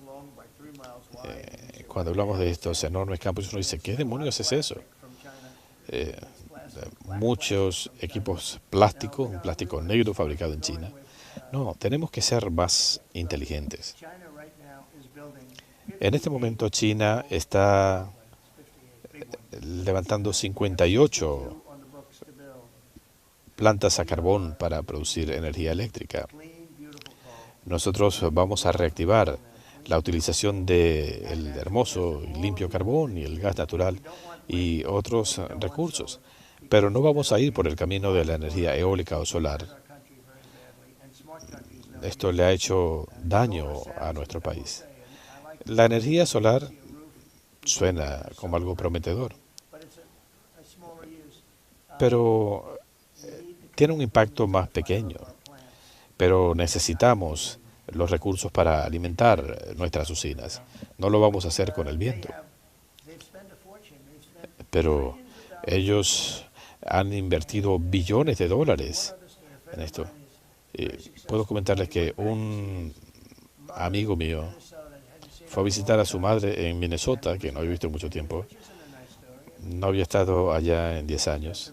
Cuando hablamos de estos enormes campos, uno dice, ¿qué demonios es eso? Muchos equipos plásticos, un plástico negro fabricado en China. No, tenemos que ser más inteligentes. En este momento China está levantando 58 plantas a carbón para producir energía eléctrica. Nosotros vamos a reactivar la utilización del hermoso y limpio carbón y el gas natural y otros recursos. Pero no vamos a ir por el camino de la energía eólica o solar. Esto le ha hecho daño a nuestro país. La energía solar suena como algo prometedor, pero tiene un impacto más pequeño. Pero necesitamos los recursos para alimentar nuestras usinas. No lo vamos a hacer con el viento. Pero ellos han invertido billones de dólares en esto. Y puedo comentarles que un amigo mío fue a visitar a su madre en Minnesota, que no había visto en mucho tiempo. No había estado allá en 10 años.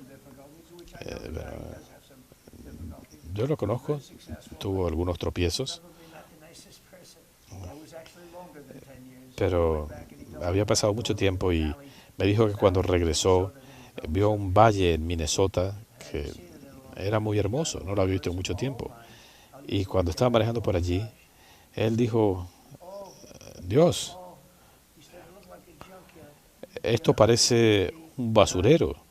Yo lo conozco, tuvo algunos tropiezos, pero había pasado mucho tiempo y me dijo que cuando regresó vio un valle en Minnesota que era muy hermoso, no lo había visto en mucho tiempo. Y cuando estaba manejando por allí, él dijo, Dios, esto parece un basurero.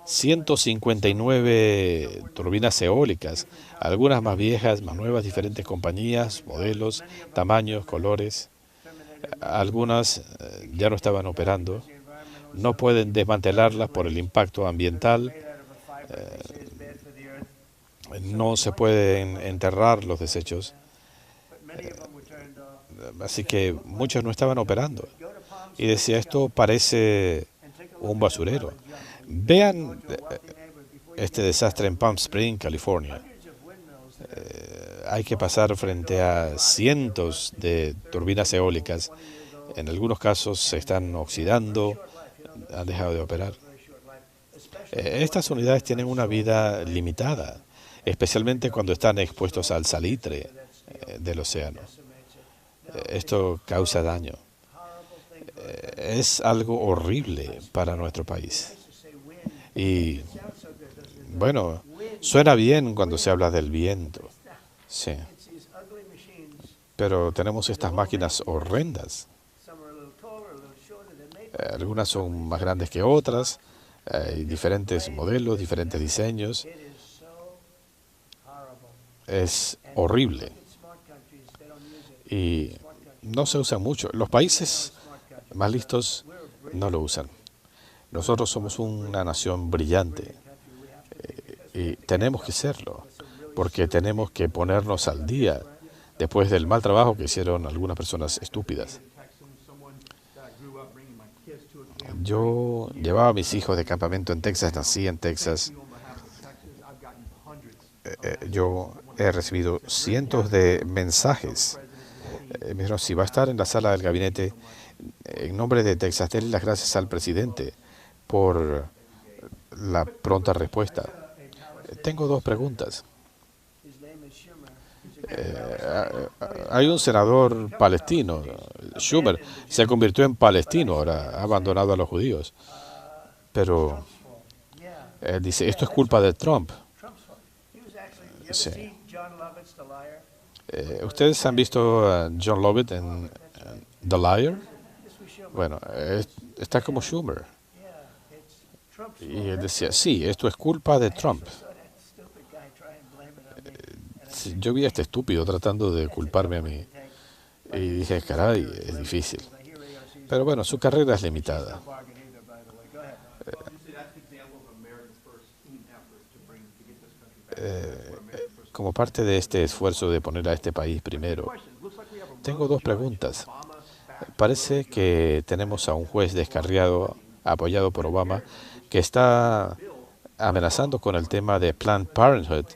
159 turbinas eólicas, algunas más viejas, más nuevas, diferentes compañías, modelos, tamaños, colores. Algunas ya no estaban operando. No pueden desmantelarlas por el impacto ambiental. No se pueden enterrar los desechos. Así que muchos no estaban operando. Y decía, esto parece un basurero. Vean este desastre en Palm Springs, California. Hay que pasar frente a cientos de turbinas eólicas. En algunos casos se están oxidando, han dejado de operar. Estas unidades tienen una vida limitada, especialmente cuando están expuestos al salitre del océano. Esto causa daño. Es algo horrible para nuestro país. Y, bueno, suena bien cuando se habla del viento, sí. Pero tenemos estas máquinas horrendas. Algunas son más grandes que otras, hay diferentes modelos, diferentes diseños. Es horrible. Y no se usa mucho. Los países más listos no lo usan. Nosotros somos una nación brillante y tenemos que serlo, porque tenemos que ponernos al día después del mal trabajo que hicieron algunas personas estúpidas. Yo llevaba a mis hijos de campamento en Texas, nací en Texas. Yo he recibido cientos de mensajes. Me dijeron, si va a estar en la sala del gabinete, en nombre de Texas, denle las gracias al presidente por la pronta respuesta. Tengo dos preguntas. Hay un senador palestino, Schumer, se convirtió en palestino, ahora ha abandonado a los judíos. Pero él dice, esto es culpa de Trump. Sí. ¿Ustedes han visto a John Lovett en The Liar? Bueno, está como Schumer. Y él decía, sí, esto es culpa de Trump. Yo vi a este estúpido tratando de culparme a mí. Y dije, caray, es difícil. Pero bueno, su carrera es limitada. Como parte de este esfuerzo de poner a este país primero, tengo dos preguntas. Parece que tenemos a un juez descarriado, apoyado por Obama, que está amenazando con el tema de Planned Parenthood.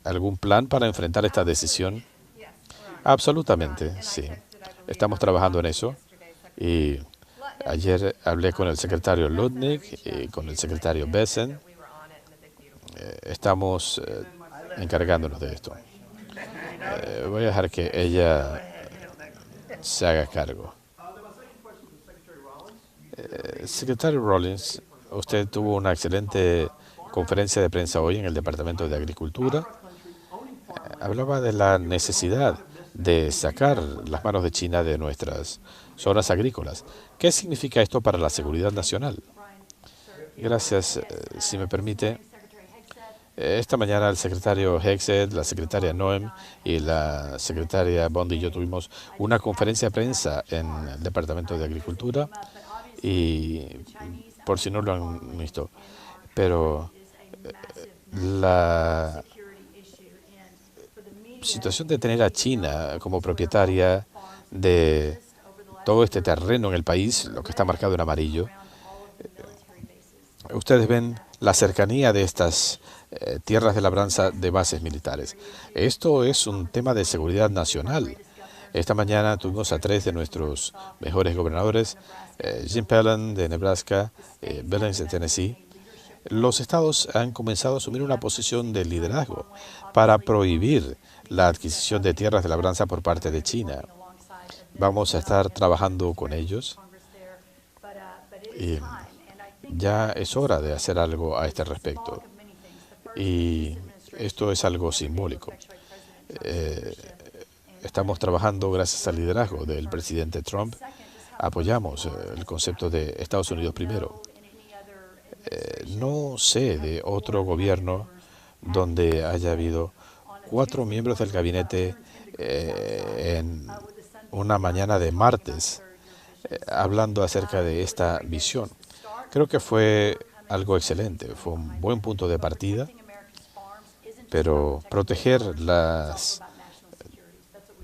¿Algún plan para enfrentar esta decisión? Absolutamente, sí. Estamos trabajando en eso. Y ayer hablé con el secretario Lutnick y con el secretario Bessent. Estamos encargándonos de esto. Voy a dejar que ella se haga cargo. Secretario Rollins, usted tuvo una excelente conferencia de prensa hoy en el Departamento de Agricultura. hablaba de la necesidad de sacar las manos de China de nuestras zonas agrícolas. ¿Qué significa esto para la seguridad nacional? Gracias, si me permite. Esta mañana el secretario Hegseth, la secretaria Noem y la secretaria Bond y yo tuvimos una conferencia de prensa en el Departamento de Agricultura y, por si no lo han visto, pero la situación de tener a China como propietaria de todo este terreno en el país, lo que está marcado en amarillo, ustedes ven la cercanía de estas tierras de labranza de bases militares. Esto es un tema de seguridad nacional. Esta mañana tuvimos a 3 de nuestros mejores gobernadores, Jim Phelan de Nebraska, Billings de Tennessee. Los estados han comenzado a asumir una posición de liderazgo para prohibir la adquisición de tierras de labranza por parte de China. Vamos a estar trabajando con ellos y ya es hora de hacer algo a este respecto. Y esto es algo simbólico. Estamos trabajando gracias al liderazgo del presidente Trump. Apoyamos el concepto de Estados Unidos primero. No sé de otro gobierno donde haya habido 4 miembros del gabinete en una mañana de martes hablando acerca de esta visión. Creo que fue algo excelente, fue un buen punto de partida, pero proteger las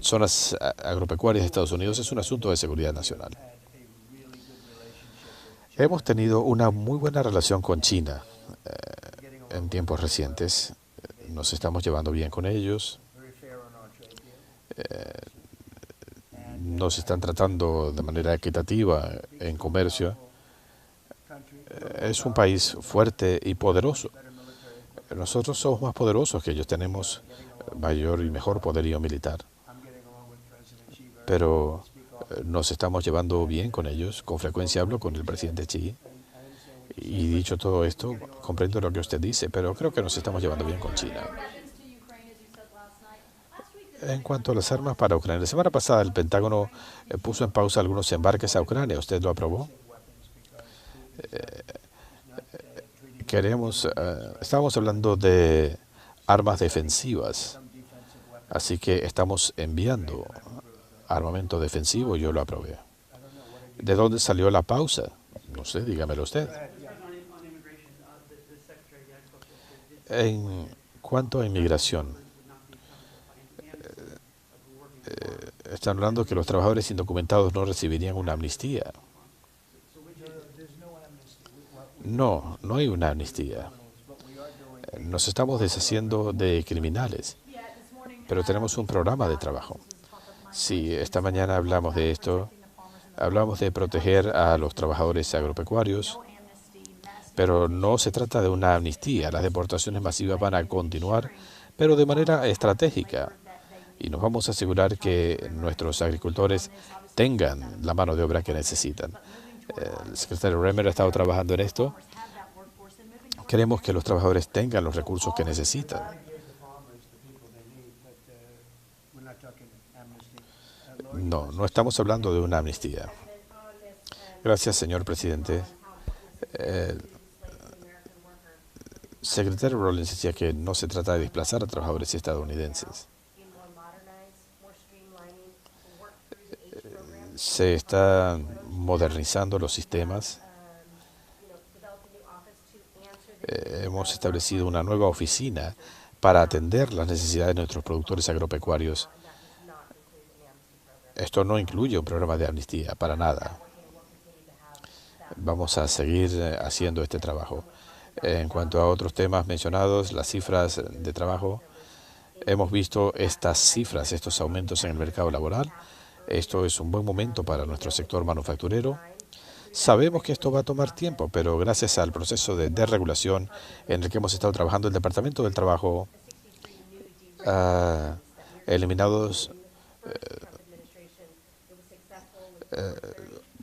zonas agropecuarias de Estados Unidos es un asunto de seguridad nacional. Hemos tenido una muy buena relación con China en tiempos recientes. Nos estamos llevando bien con ellos. Nos están tratando de manera equitativa en comercio. Es un país fuerte y poderoso. Nosotros somos más poderosos que ellos. Tenemos mayor y mejor poderío militar. Pero nos estamos llevando bien con ellos. Con frecuencia hablo con el presidente Xi. Y dicho todo esto, comprendo lo que usted dice, pero creo que nos estamos llevando bien con China. En cuanto a las armas para Ucrania, la semana pasada el Pentágono puso en pausa algunos embarques a Ucrania. ¿Usted lo aprobó? Estábamos hablando de armas defensivas, así que estamos enviando armamento defensivo. Yo lo aprobé. ¿De dónde salió la pausa? No sé, dígamelo usted. En cuanto a inmigración, están hablando que los trabajadores indocumentados no recibirían una amnistía. No, no hay una amnistía. Nos estamos deshaciendo de criminales, pero tenemos un programa de trabajo. Sí, esta mañana hablamos de esto. Hablamos de proteger a los trabajadores agropecuarios, pero no se trata de una amnistía. Las deportaciones masivas van a continuar, pero de manera estratégica. Y nos vamos a asegurar que nuestros agricultores tengan la mano de obra que necesitan. El secretario Remer ha estado trabajando en esto. Queremos que los trabajadores tengan los recursos que necesitan. No, no estamos hablando de una amnistía. Gracias, señor presidente. El secretario Rollins decía que no se trata de desplazar a trabajadores estadounidenses. Se están modernizando los sistemas. Hemos establecido una nueva oficina para atender las necesidades de nuestros productores agropecuarios. Esto no incluye un programa de amnistía, para nada. Vamos a seguir haciendo este trabajo. En cuanto a otros temas mencionados, las cifras de trabajo, hemos visto estas cifras, estos aumentos en el mercado laboral. Esto es un buen momento para nuestro sector manufacturero. Sabemos que esto va a tomar tiempo, pero gracias al proceso de desregulación en el que hemos estado trabajando, el Departamento del Trabajo ha eliminado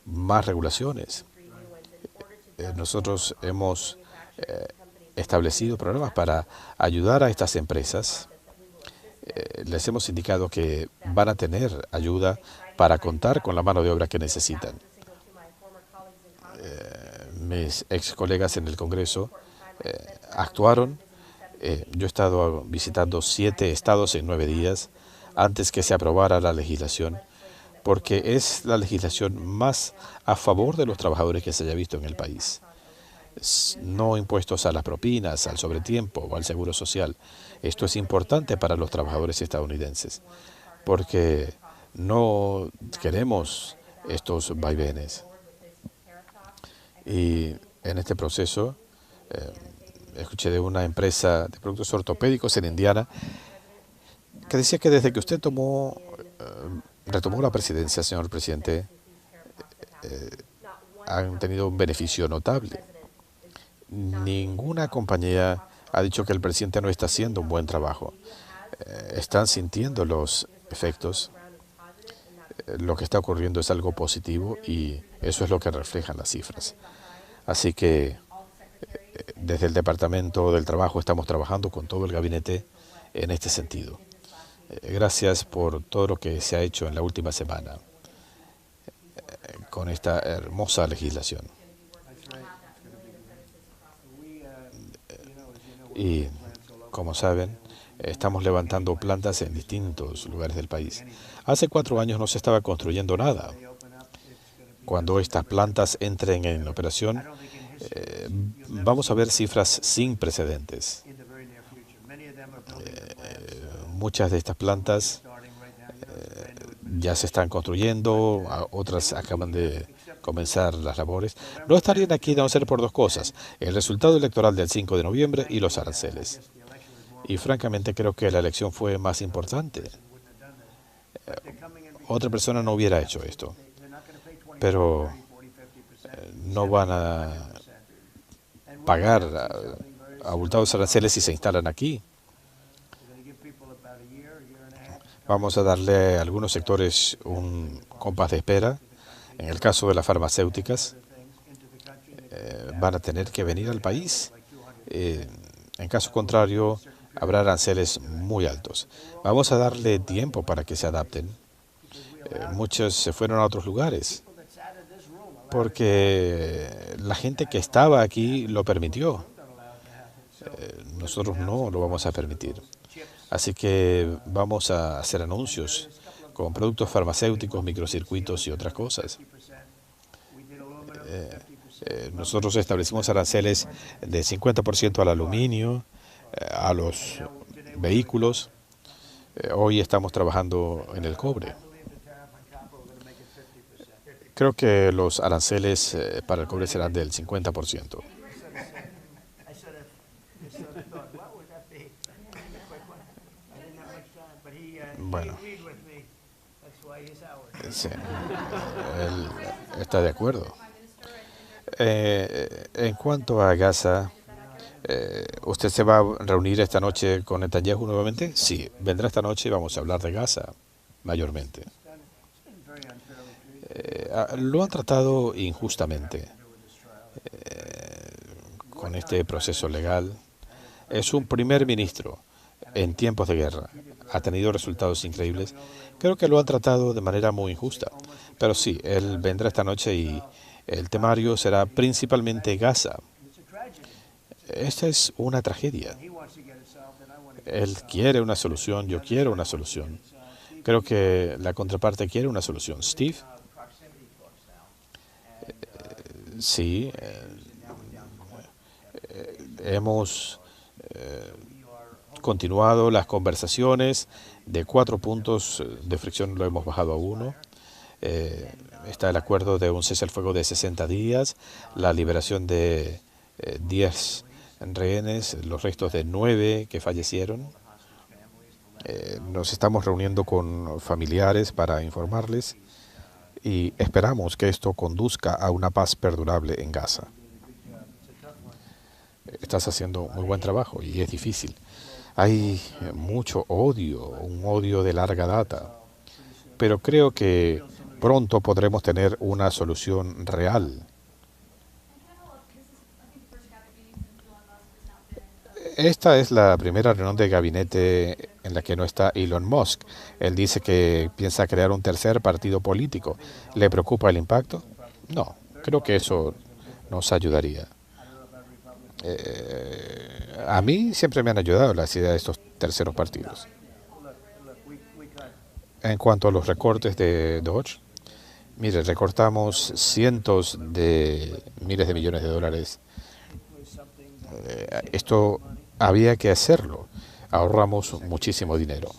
más regulaciones. Nosotros hemos establecido programas para ayudar a estas empresas les hemos indicado que van a tener ayuda para contar con la mano de obra que necesitan. Mis ex colegas en el Congreso actuaron. Yo he estado visitando 7 estados en 9 días antes que se aprobara la legislación, porque es la legislación más a favor de los trabajadores que se haya visto en el país. No impuestos a las propinas, al sobretiempo o al seguro social. Esto es importante para los trabajadores estadounidenses, porque no queremos estos vaivenes. Y en este proceso, escuché de una empresa de productos ortopédicos en Indiana que decía que desde que usted retomó la presidencia, señor presidente, han tenido un beneficio notable. Ninguna compañía ha dicho que el presidente no está haciendo un buen trabajo. Están sintiendo los efectos. Lo que está ocurriendo es algo positivo y eso es lo que reflejan las cifras. Así que desde el Departamento del Trabajo estamos trabajando con todo el gabinete en este sentido. Gracias por todo lo que se ha hecho en la última semana con esta hermosa legislación. Y, como saben, estamos levantando plantas en distintos lugares del país. Hace 4 años no se estaba construyendo nada. Cuando estas plantas entren en operación, vamos a ver cifras sin precedentes. Muchas de estas plantas ya se están construyendo, otras acaban de comenzar las labores. No estarían aquí de no ser por 2 cosas: el resultado electoral del 5 de noviembre y los aranceles. Y francamente creo que la elección fue más importante. Otra persona no hubiera hecho esto. Pero no van a pagar abultados aranceles si se instalan aquí. Vamos a darle a algunos sectores un compás de espera. En el caso de las farmacéuticas, van a tener que venir al país. En caso contrario, habrá aranceles muy altos. Vamos a darle tiempo para que se adapten. Muchos se fueron a otros lugares porque la gente que estaba aquí lo permitió. Nosotros no lo vamos a permitir. Así que vamos a hacer anuncios con productos farmacéuticos, microcircuitos y otras cosas. Nosotros establecimos aranceles de 50% al aluminio, a los vehículos. Hoy estamos trabajando en el cobre. Creo que los aranceles para el cobre serán del 50%. Bueno, sí, él está de acuerdo. En cuanto a Gaza, ¿usted se va a reunir esta noche con Netanyahu nuevamente? Sí, vendrá esta noche y vamos a hablar de Gaza, mayormente. Lo han tratado injustamente con este proceso legal. Es un primer ministro en tiempos de guerra. Ha tenido resultados increíbles. Creo que lo han tratado de manera muy injusta. Pero sí, él vendrá esta noche y el temario será principalmente Gaza. Esta es una tragedia. Él quiere una solución, yo quiero una solución. Creo que la contraparte quiere una solución. Steve. Sí, hemos continuado las conversaciones. De 4 puntos de fricción lo hemos bajado a 1. Está el acuerdo de un cese al fuego de 60 días, la liberación de 10 rehenes, los restos de 9 que fallecieron. Nos estamos reuniendo con familiares para informarles y esperamos que esto conduzca a una paz perdurable en Gaza. Estás haciendo muy buen trabajo y es difícil. Hay mucho odio, un odio de larga data, pero creo que pronto podremos tener una solución real. Esta es la primera reunión de gabinete en la que no está Elon Musk. Él dice que piensa crear un tercer partido político. ¿Le preocupa el impacto? No, creo que eso nos ayudaría. A mí siempre me han ayudado las ideas de estos terceros partidos. En cuanto a los recortes de Dodge, mire, recortamos cientos de miles de millones de dólares. Esto había que hacerlo. Ahorramos muchísimo dinero.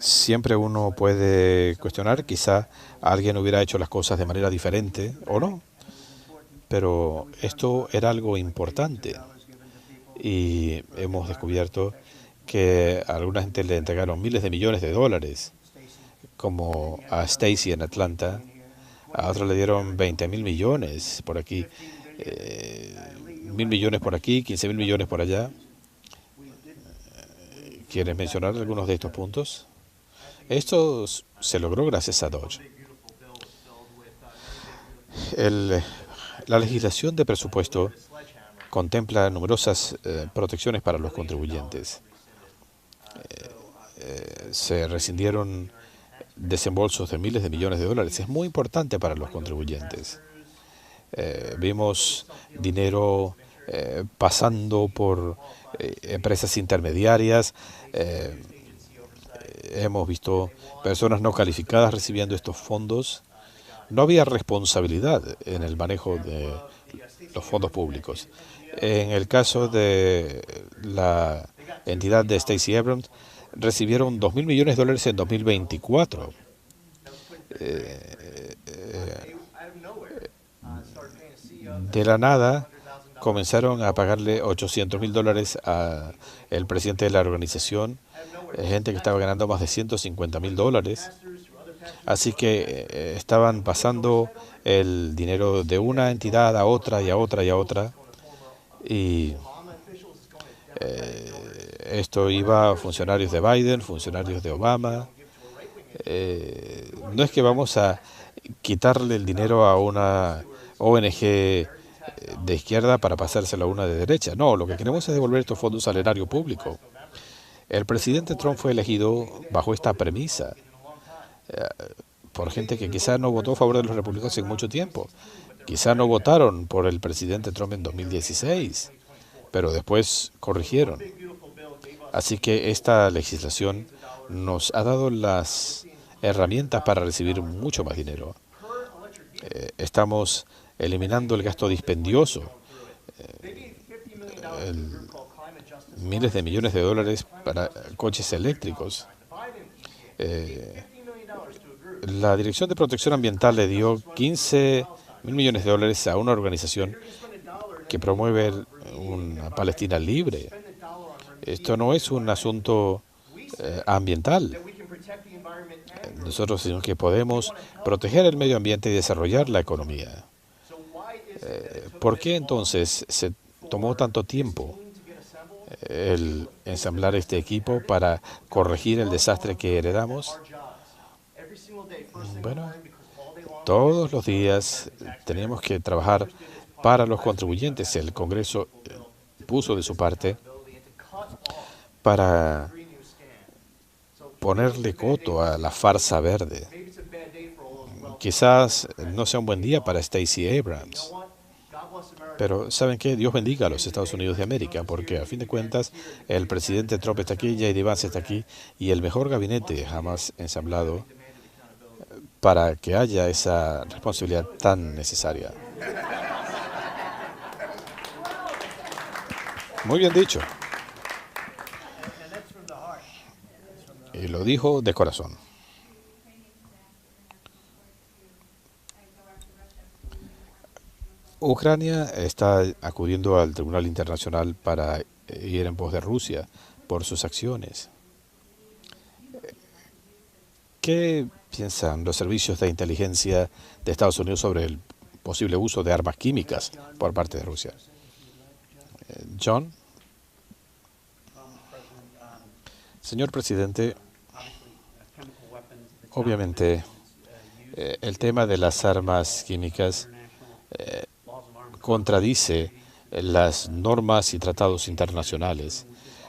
Siempre uno puede cuestionar, quizá alguien hubiera hecho las cosas de manera diferente o no, pero esto era algo importante y hemos descubierto que a alguna gente le entregaron miles de millones de dólares, como a Stacy en Atlanta, a otros le dieron 20.000 millones por aquí, 1.000 millones por aquí, 15.000 millones por allá. ¿Quieres mencionar algunos de estos puntos? Esto se logró gracias a Dodge. La legislación de presupuesto contempla numerosas protecciones para los contribuyentes. Se rescindieron desembolsos de miles de millones de dólares. Es muy importante para los contribuyentes. Vimos dinero pasando por empresas intermediarias. Hemos visto personas no calificadas recibiendo estos fondos. No había responsabilidad en el manejo de los fondos públicos. En el caso de la entidad de Stacey Abrams, recibieron 2.000 millones de dólares en 2024. De la nada comenzaron a pagarle 800.000 dólares al presidente de la organización, gente que estaba ganando más de 150.000 dólares. Así que estaban pasando el dinero de una entidad a otra y a otra y a otra. Y esto iba a funcionarios de Biden, funcionarios de Obama. No es que vamos a quitarle el dinero a una ONG de izquierda para pasárselo a una de derecha. No, lo que queremos es devolver estos fondos al erario público. El presidente Trump fue elegido bajo esta premisa por gente que quizá no votó a favor de los republicanos en mucho tiempo. Quizá no votaron por el presidente Trump en 2016, pero después corrigieron. Así que esta legislación nos ha dado las herramientas para recibir mucho más dinero. Estamos eliminando el gasto dispendioso, miles de millones de dólares para coches eléctricos. La Dirección de Protección Ambiental le dio 15.000 millones de dólares a una organización que promueve una Palestina libre. Esto no es un asunto ambiental. Nosotros decimos que podemos proteger el medio ambiente y desarrollar la economía. ¿Por qué entonces se tomó tanto tiempo el ensamblar este equipo para corregir el desastre que heredamos? Bueno, todos los días tenemos que trabajar para los contribuyentes. El Congreso puso de su parte para ponerle coto a la farsa verde. Quizás no sea un buen día para Stacey Abrams, pero ¿saben qué? Dios bendiga a los Estados Unidos de América, porque a fin de cuentas el presidente Trump está aquí, J.D. Vance está aquí, y el mejor gabinete jamás ensamblado para que haya esa responsabilidad tan necesaria. Muy bien dicho. Y lo dijo de corazón. Ucrania está acudiendo al Tribunal Internacional para ir en pos de Rusia por sus acciones. ¿Qué piensan los servicios de inteligencia de Estados Unidos sobre el posible uso de armas químicas por parte de Rusia? John. Señor presidente, obviamente el tema de las armas químicas contradice las normas y tratados internacionales.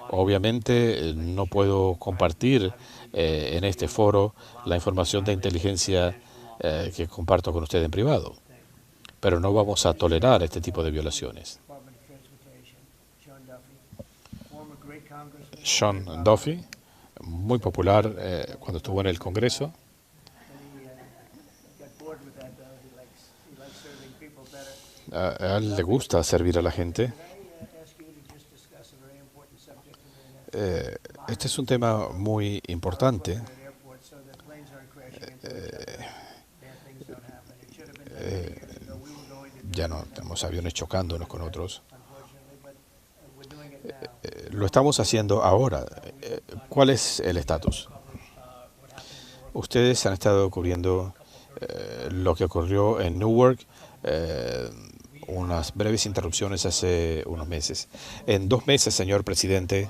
Obviamente no puedo compartir en este foro la información de inteligencia que comparto con usted en privado, pero no vamos a tolerar este tipo de violaciones. Sean Duffy, muy popular cuando estuvo en el Congreso. A él le gusta servir a la gente. Este es un tema muy importante. Ya no tenemos aviones chocando unos con otros. Lo estamos haciendo ahora. ¿Cuál es el estatus? Ustedes han estado cubriendo lo que ocurrió en Newark, unas breves interrupciones hace unos meses. En 2 meses, señor presidente,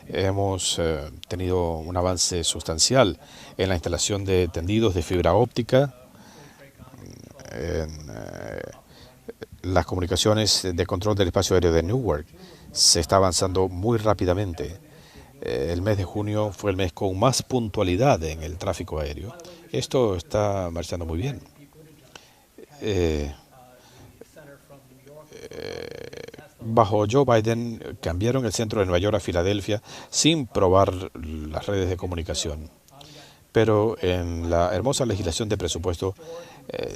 hemos tenido un avance sustancial en la instalación de tendidos de fibra óptica, en las comunicaciones de control del espacio aéreo de Newark. Se está avanzando muy rápidamente. El mes de junio fue el mes con más puntualidad en el tráfico aéreo. Esto está marchando muy bien. Bajo Joe Biden cambiaron el centro de Nueva York a Filadelfia sin probar las redes de comunicación. Pero en la hermosa legislación de presupuesto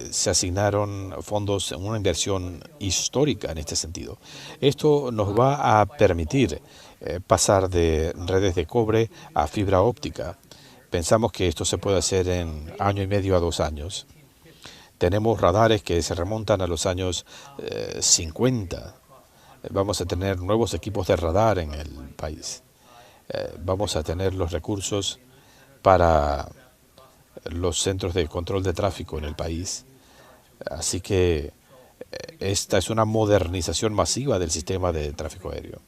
se asignaron fondos en una inversión histórica en este sentido. Esto nos va a permitir pasar de redes de cobre a fibra óptica. Pensamos que esto se puede hacer en 1 año y medio a 2 años. Tenemos radares que se remontan a los años 50. Vamos a tener nuevos equipos de radar en el país. Vamos a tener los recursos para los centros de control de tráfico en el país. Así que esta es una modernización masiva del sistema de tráfico aéreo.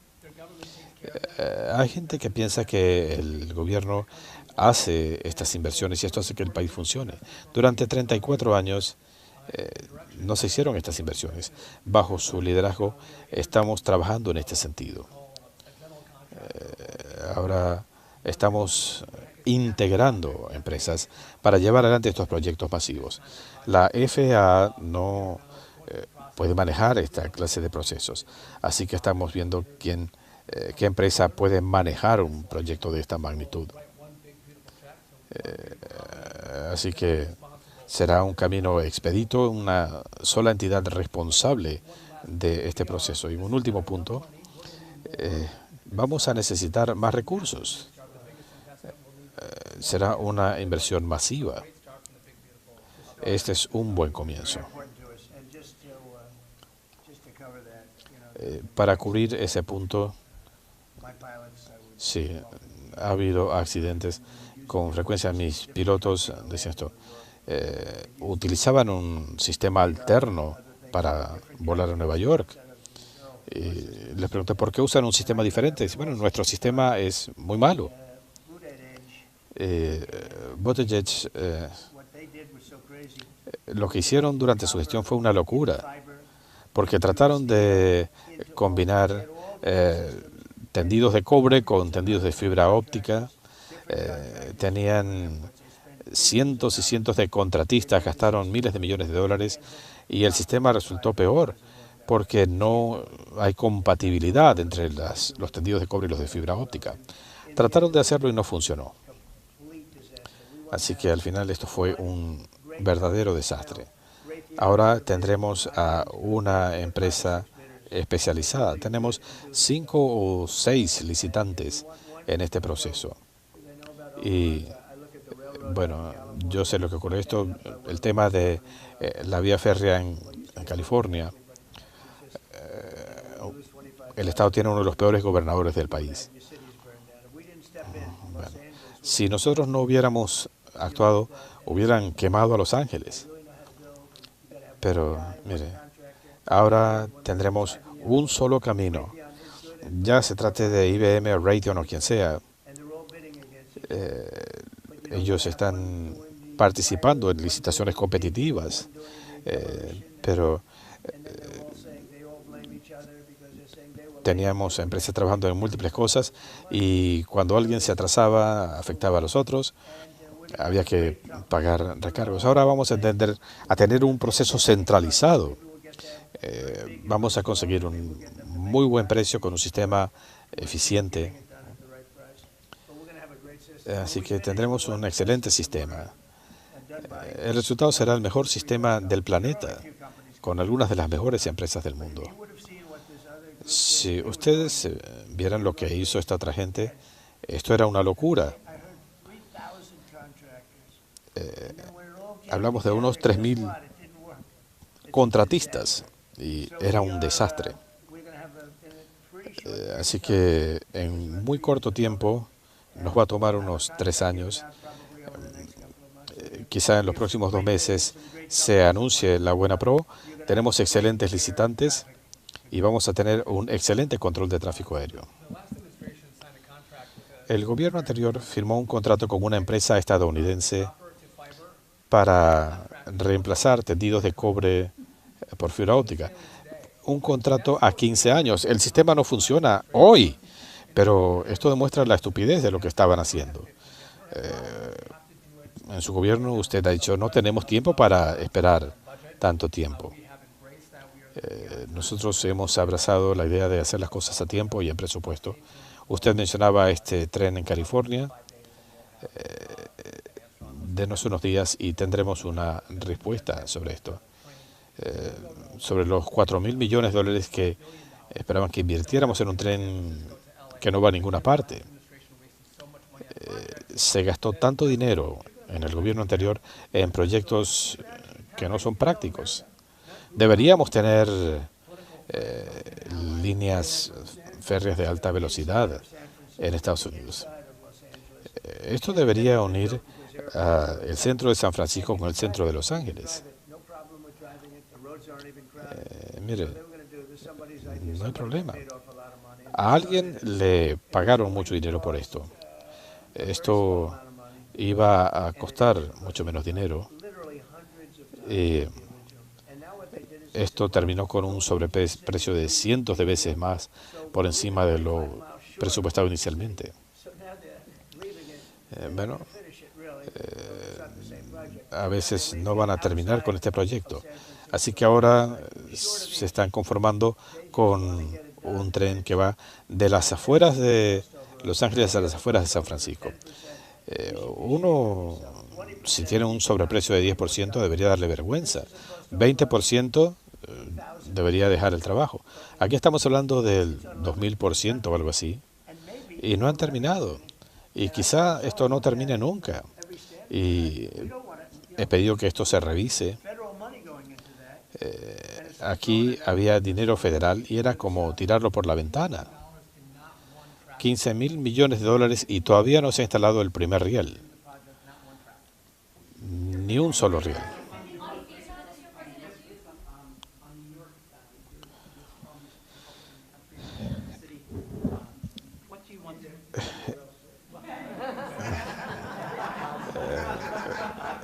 Hay gente que piensa que el gobierno hace estas inversiones y esto hace que el país funcione. Durante 34 años no se hicieron estas inversiones. Bajo su liderazgo estamos trabajando en este sentido. Ahora estamos integrando empresas para llevar adelante estos proyectos masivos. La FAA no puede manejar esta clase de procesos, así que estamos viendo qué empresa puede manejar un proyecto de esta magnitud. Así que será un camino expedito, una sola entidad responsable de este proceso. Y un último punto, vamos a necesitar más recursos. Será una inversión masiva. Este es un buen comienzo. Para cubrir ese punto, sí, ha habido accidentes. Con frecuencia mis pilotos decían esto. Utilizaban un sistema alterno para volar a Nueva York. Y les pregunté, ¿por qué usan un sistema diferente? Dice, bueno, nuestro sistema es muy malo. Buttigieg, lo que hicieron durante su gestión fue una locura, porque trataron de combinar tendidos de cobre con tendidos de fibra óptica. Tenían cientos y cientos de contratistas, gastaron miles de millones de dólares y el sistema resultó peor porque no hay compatibilidad entre los tendidos de cobre y los de fibra óptica. Trataron de hacerlo y no funcionó. Así que al final esto fue un verdadero desastre. Ahora tendremos a una empresa especializada. Tenemos 5 o 6 licitantes en este proceso. Y bueno, yo sé lo que ocurre. El tema de la vía férrea en California. El estado tiene uno de los peores gobernadores del país. Bueno, si nosotros no hubiéramos actuado, hubieran quemado a Los Ángeles. Pero, mire, ahora tendremos un solo camino. Ya se trate de IBM, Raytheon o quien sea. Ellos están participando en licitaciones competitivas, pero teníamos empresas trabajando en múltiples cosas y cuando alguien se atrasaba, afectaba a los otros, había que pagar recargos. Ahora vamos a tener un proceso centralizado. Vamos a conseguir un muy buen precio con un sistema eficiente. Así que tendremos un excelente sistema. El resultado será el mejor sistema del planeta, con algunas de las mejores empresas del mundo. Si ustedes vieran lo que hizo esta otra gente, esto era una locura. Hablamos de unos 3.000 contratistas y era un desastre. Así que en muy corto tiempo, nos va a tomar unos 3 años, quizá en los próximos 2 meses se anuncie la Buena Pro, tenemos excelentes licitantes y vamos a tener un excelente control de tráfico aéreo. El gobierno anterior firmó un contrato con una empresa estadounidense para reemplazar tendidos de cobre por fibra óptica. Un contrato a 15 años. El sistema no funciona hoy, pero esto demuestra la estupidez de lo que estaban haciendo. En su gobierno usted ha dicho, no tenemos tiempo para esperar tanto tiempo. Nosotros hemos abrazado la idea de hacer las cosas a tiempo y en presupuesto. Usted mencionaba este tren en California. Denos unos días y tendremos una respuesta sobre esto. Sobre los $4.000 millones que esperaban que invirtiéramos en un tren que no va a ninguna parte. Se gastó tanto dinero en el gobierno anterior en proyectos que no son prácticos. Deberíamos tener líneas férreas de alta velocidad en Estados Unidos. Esto debería unir el centro de San Francisco con el centro de Los Ángeles. Mire, no hay problema. A alguien le pagaron mucho dinero por esto. Esto iba a costar mucho menos dinero. Esto terminó con un sobreprecio de cientos de veces más por encima de lo presupuestado inicialmente. Bueno, a veces no van a terminar con este proyecto. Así que ahora se están conformando con un tren que va de las afueras de Los Ángeles a las afueras de San Francisco. Uno, si tiene un sobreprecio de 10%, debería darle vergüenza. 20% debería dejar el trabajo. Aquí estamos hablando del 2.000% o algo así. Y no han terminado. Y quizá esto no termine nunca. Y he pedido que esto se revise. Aquí había dinero federal y era como tirarlo por la ventana. $15.000 millones y todavía no se ha instalado el primer riel. Ni un solo riel.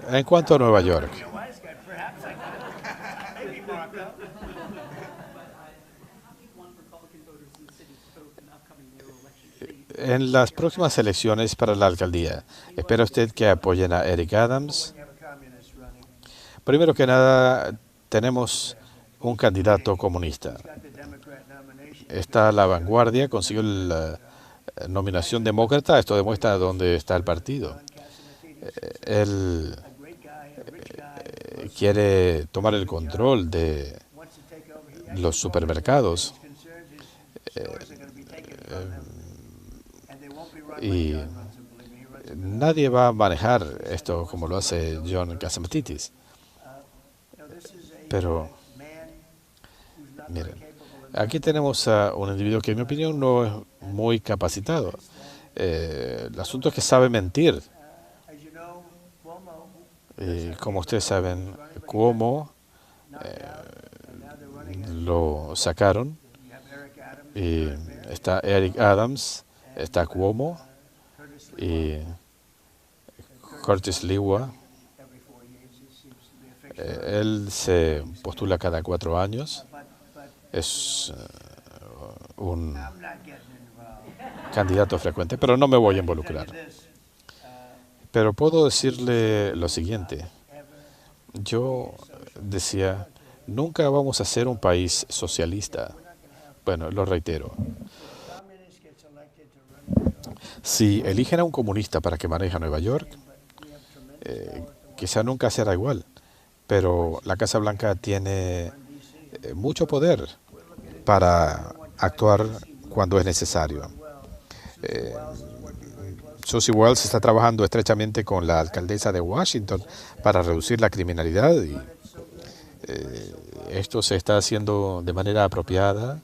En cuanto a Nueva York, en las próximas elecciones para la alcaldía, ¿espera usted que apoyen a Eric Adams? Primero que nada, tenemos un candidato comunista. Está a la vanguardia, consiguió la nominación demócrata. Esto demuestra dónde está el partido. Él quiere tomar el control de los supermercados y nadie va a manejar esto como lo hace John Catsimatidis. Pero, miren, aquí tenemos a un individuo que en mi opinión no es muy capacitado. El asunto es que sabe mentir. Como ustedes saben, Cuomo lo sacaron y está Eric Adams, está Cuomo y Curtis Lewa. Él se postula cada 4 años. Es un candidato frecuente, pero no me voy a involucrar. Pero puedo decirle lo siguiente. Yo decía, nunca vamos a ser un país socialista. Bueno, lo reitero. Si eligen a un comunista para que maneje Nueva York, quizá nunca será igual. Pero la Casa Blanca tiene mucho poder para actuar cuando es necesario. Susie Wells está trabajando estrechamente con la alcaldesa de Washington para reducir la criminalidad y esto se está haciendo de manera apropiada.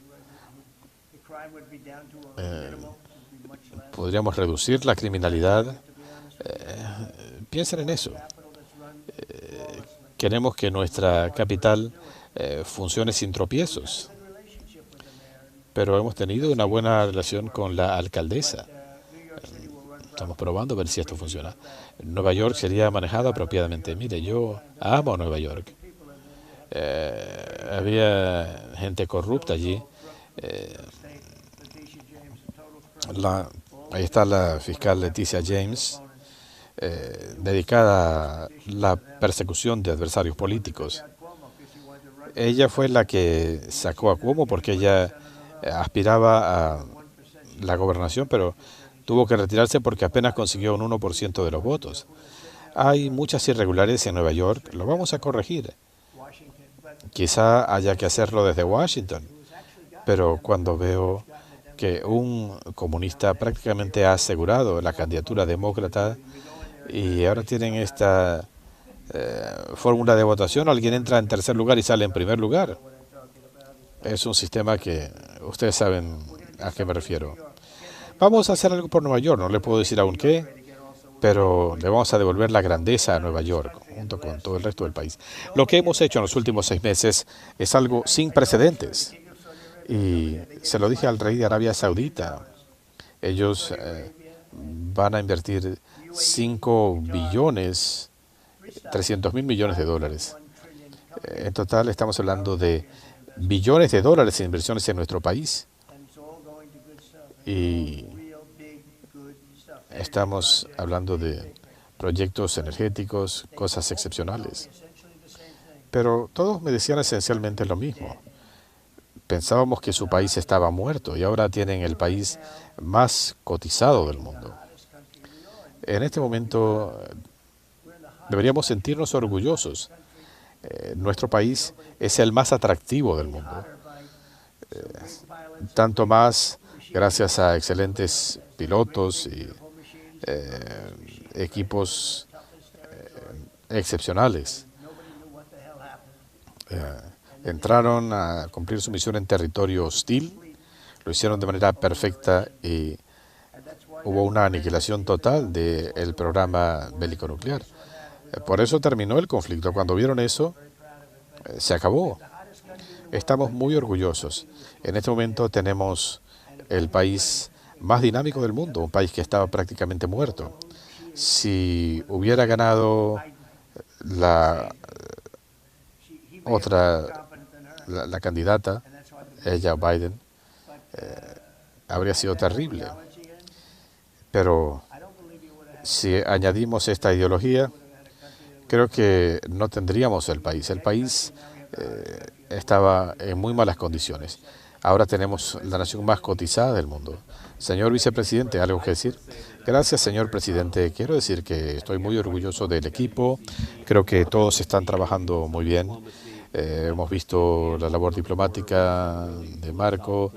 Podríamos reducir la criminalidad. Piensen en eso. Queremos que nuestra capital funcione sin tropiezos. Pero hemos tenido una buena relación con la alcaldesa. Estamos probando a ver si esto funciona. Nueva York sería manejado apropiadamente. Mire, yo amo Nueva York. Había gente corrupta allí. Ahí está la fiscal Leticia James, dedicada a la persecución de adversarios políticos. Ella fue la que sacó a Cuomo porque ella aspiraba a la gobernación, pero tuvo que retirarse porque apenas consiguió un 1% de los votos. Hay muchas irregularidades en Nueva York, lo vamos a corregir. Quizá haya que hacerlo desde Washington, pero cuando veo que un comunista prácticamente ha asegurado la candidatura demócrata y ahora tienen esta fórmula de votación, alguien entra en tercer lugar y sale en primer lugar. Es un sistema que ustedes saben a qué me refiero. Vamos a hacer algo por Nueva York, no le puedo decir aún qué, pero le vamos a devolver la grandeza a Nueva York, junto con todo el resto del país. Lo que hemos hecho en los últimos 6 meses es algo sin precedentes. Y se lo dije al rey de Arabia Saudita. Ellos van a invertir 5.300.000.000.000 de dólares. En total estamos hablando de billones de dólares en inversiones en nuestro país. Y estamos hablando de proyectos energéticos, cosas excepcionales. Pero todos me decían esencialmente lo mismo. Pensábamos que su país estaba muerto y ahora tienen el país más cotizado del mundo. En este momento deberíamos sentirnos orgullosos. Nuestro país es el más atractivo del mundo. Tanto más gracias a excelentes pilotos y equipos excepcionales. Entraron a cumplir su misión en territorio hostil, lo hicieron de manera perfecta y hubo una aniquilación total del programa bélico nuclear. Por eso terminó el conflicto. Cuando vieron eso, se acabó. Estamos muy orgullosos. En este momento tenemos el país más dinámico del mundo, un país que estaba prácticamente muerto. Si hubiera ganado la candidata, ella, Biden, habría sido terrible. Pero si añadimos esta ideología, creo que no tendríamos el país. El país estaba en muy malas condiciones. Ahora tenemos la nación más cotizada del mundo. Señor vicepresidente, ¿algo que decir? Gracias, señor presidente. Quiero decir que estoy muy orgulloso del equipo. Creo que todos están trabajando muy bien. Hemos visto la labor diplomática de Marco,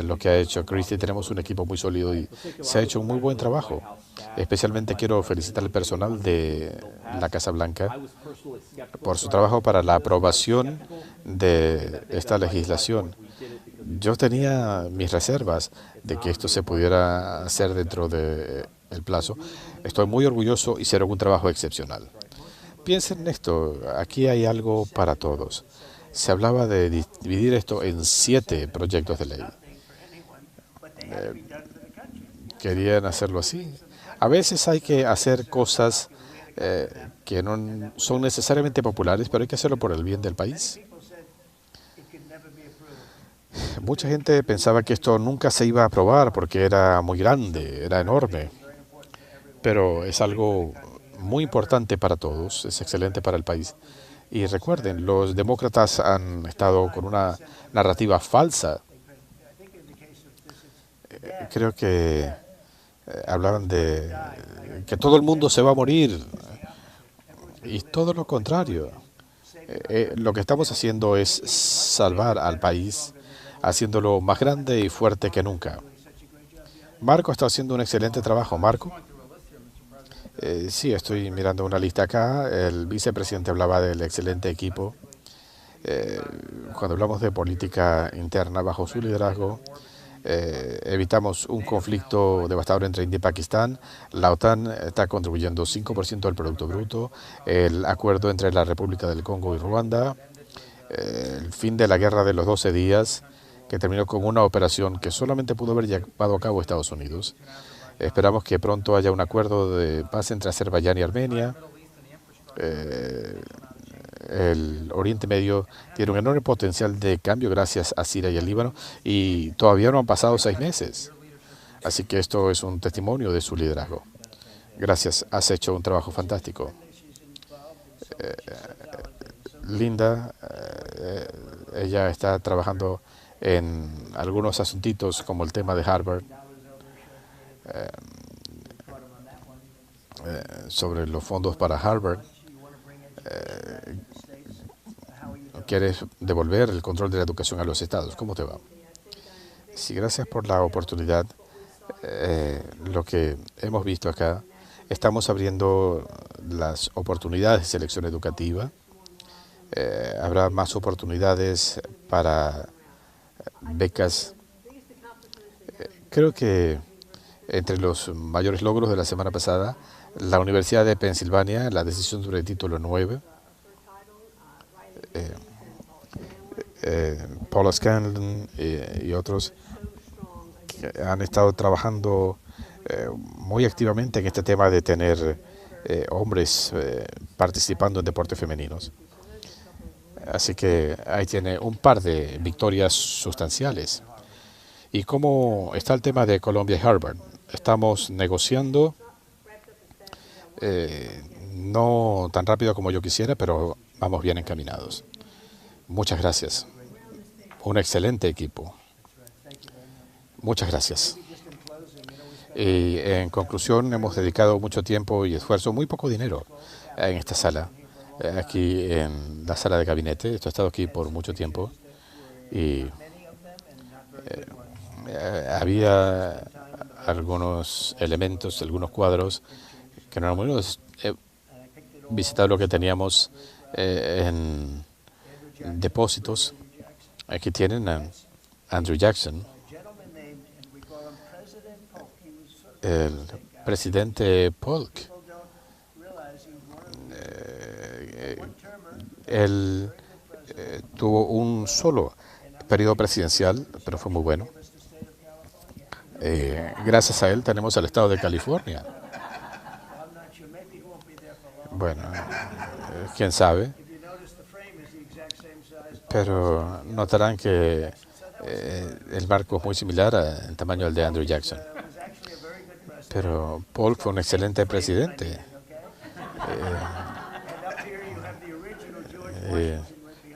lo que ha hecho Christie. Tenemos un equipo muy sólido y se ha hecho un muy buen trabajo. Especialmente quiero felicitar al personal de la Casa Blanca por su trabajo para la aprobación de esta legislación. Yo tenía mis reservas de que esto se pudiera hacer dentro del plazo. Estoy muy orgulloso, hicieron un trabajo excepcional. Piensen en esto, aquí hay algo para todos. Se hablaba de dividir esto en 7 proyectos de ley. Querían hacerlo así. A veces hay que hacer cosas que no son necesariamente populares, pero hay que hacerlo por el bien del país. Mucha gente pensaba que esto nunca se iba a aprobar porque era muy grande, era enorme, pero es algo muy importante para todos, es excelente para el país. Y recuerden, los demócratas han estado con una narrativa falsa. Creo que hablaban de que todo el mundo se va a morir y todo lo contrario. Lo que estamos haciendo es salvar al país, haciéndolo más grande y fuerte que nunca. Marco está haciendo un excelente trabajo. Marco. Sí, estoy mirando una lista acá. El vicepresidente hablaba del excelente equipo. Cuando hablamos de política interna, bajo su liderazgo, evitamos un conflicto devastador entre India y Pakistán. La OTAN está contribuyendo 5% del Producto Bruto. El acuerdo entre la República del Congo y Ruanda. El fin de la guerra de los 12 días, que terminó con una operación que solamente pudo haber llevado a cabo Estados Unidos. Esperamos que pronto haya un acuerdo de paz entre Azerbaiyán y Armenia. El Oriente Medio tiene un enorme potencial de cambio gracias a Siria y el Líbano y todavía no han pasado 6 meses. Así que esto es un testimonio de su liderazgo. Gracias, has hecho un trabajo fantástico. Linda, ella está trabajando en algunos asuntitos como el tema de Harvard, sobre los fondos para Harvard. ¿Quieres devolver el control de la educación a los estados? ¿Cómo te va? Sí, gracias por la oportunidad. Lo que hemos visto acá, estamos abriendo las oportunidades de selección educativa. Habrá más oportunidades para becas. Creo que entre los mayores logros de la semana pasada, la Universidad de Pensilvania, la decisión sobre el título 9, Paula Scanlon y otros que han estado trabajando muy activamente en este tema de tener hombres participando en deportes femeninos. Así que ahí tiene un par de victorias sustanciales. ¿Y cómo está el tema de Columbia y Harvard? Estamos negociando, no tan rápido como yo quisiera, pero vamos bien encaminados. Muchas gracias. Un excelente equipo. Muchas gracias. Y en conclusión, hemos dedicado mucho tiempo y esfuerzo, muy poco dinero, en esta sala. Aquí en la sala de gabinete. Esto ha estado aquí por mucho tiempo. Y había algunos elementos, algunos cuadros que no eran muy buenos. He visitado lo que teníamos en depósitos. Aquí tienen a Andrew Jackson, el presidente Polk. Él tuvo un solo periodo presidencial, pero fue muy bueno. Gracias a él tenemos el estado de California. Bueno, quién sabe. Pero notarán que el marco es muy similar en tamaño al de Andrew Jackson. Pero Paul fue un excelente presidente.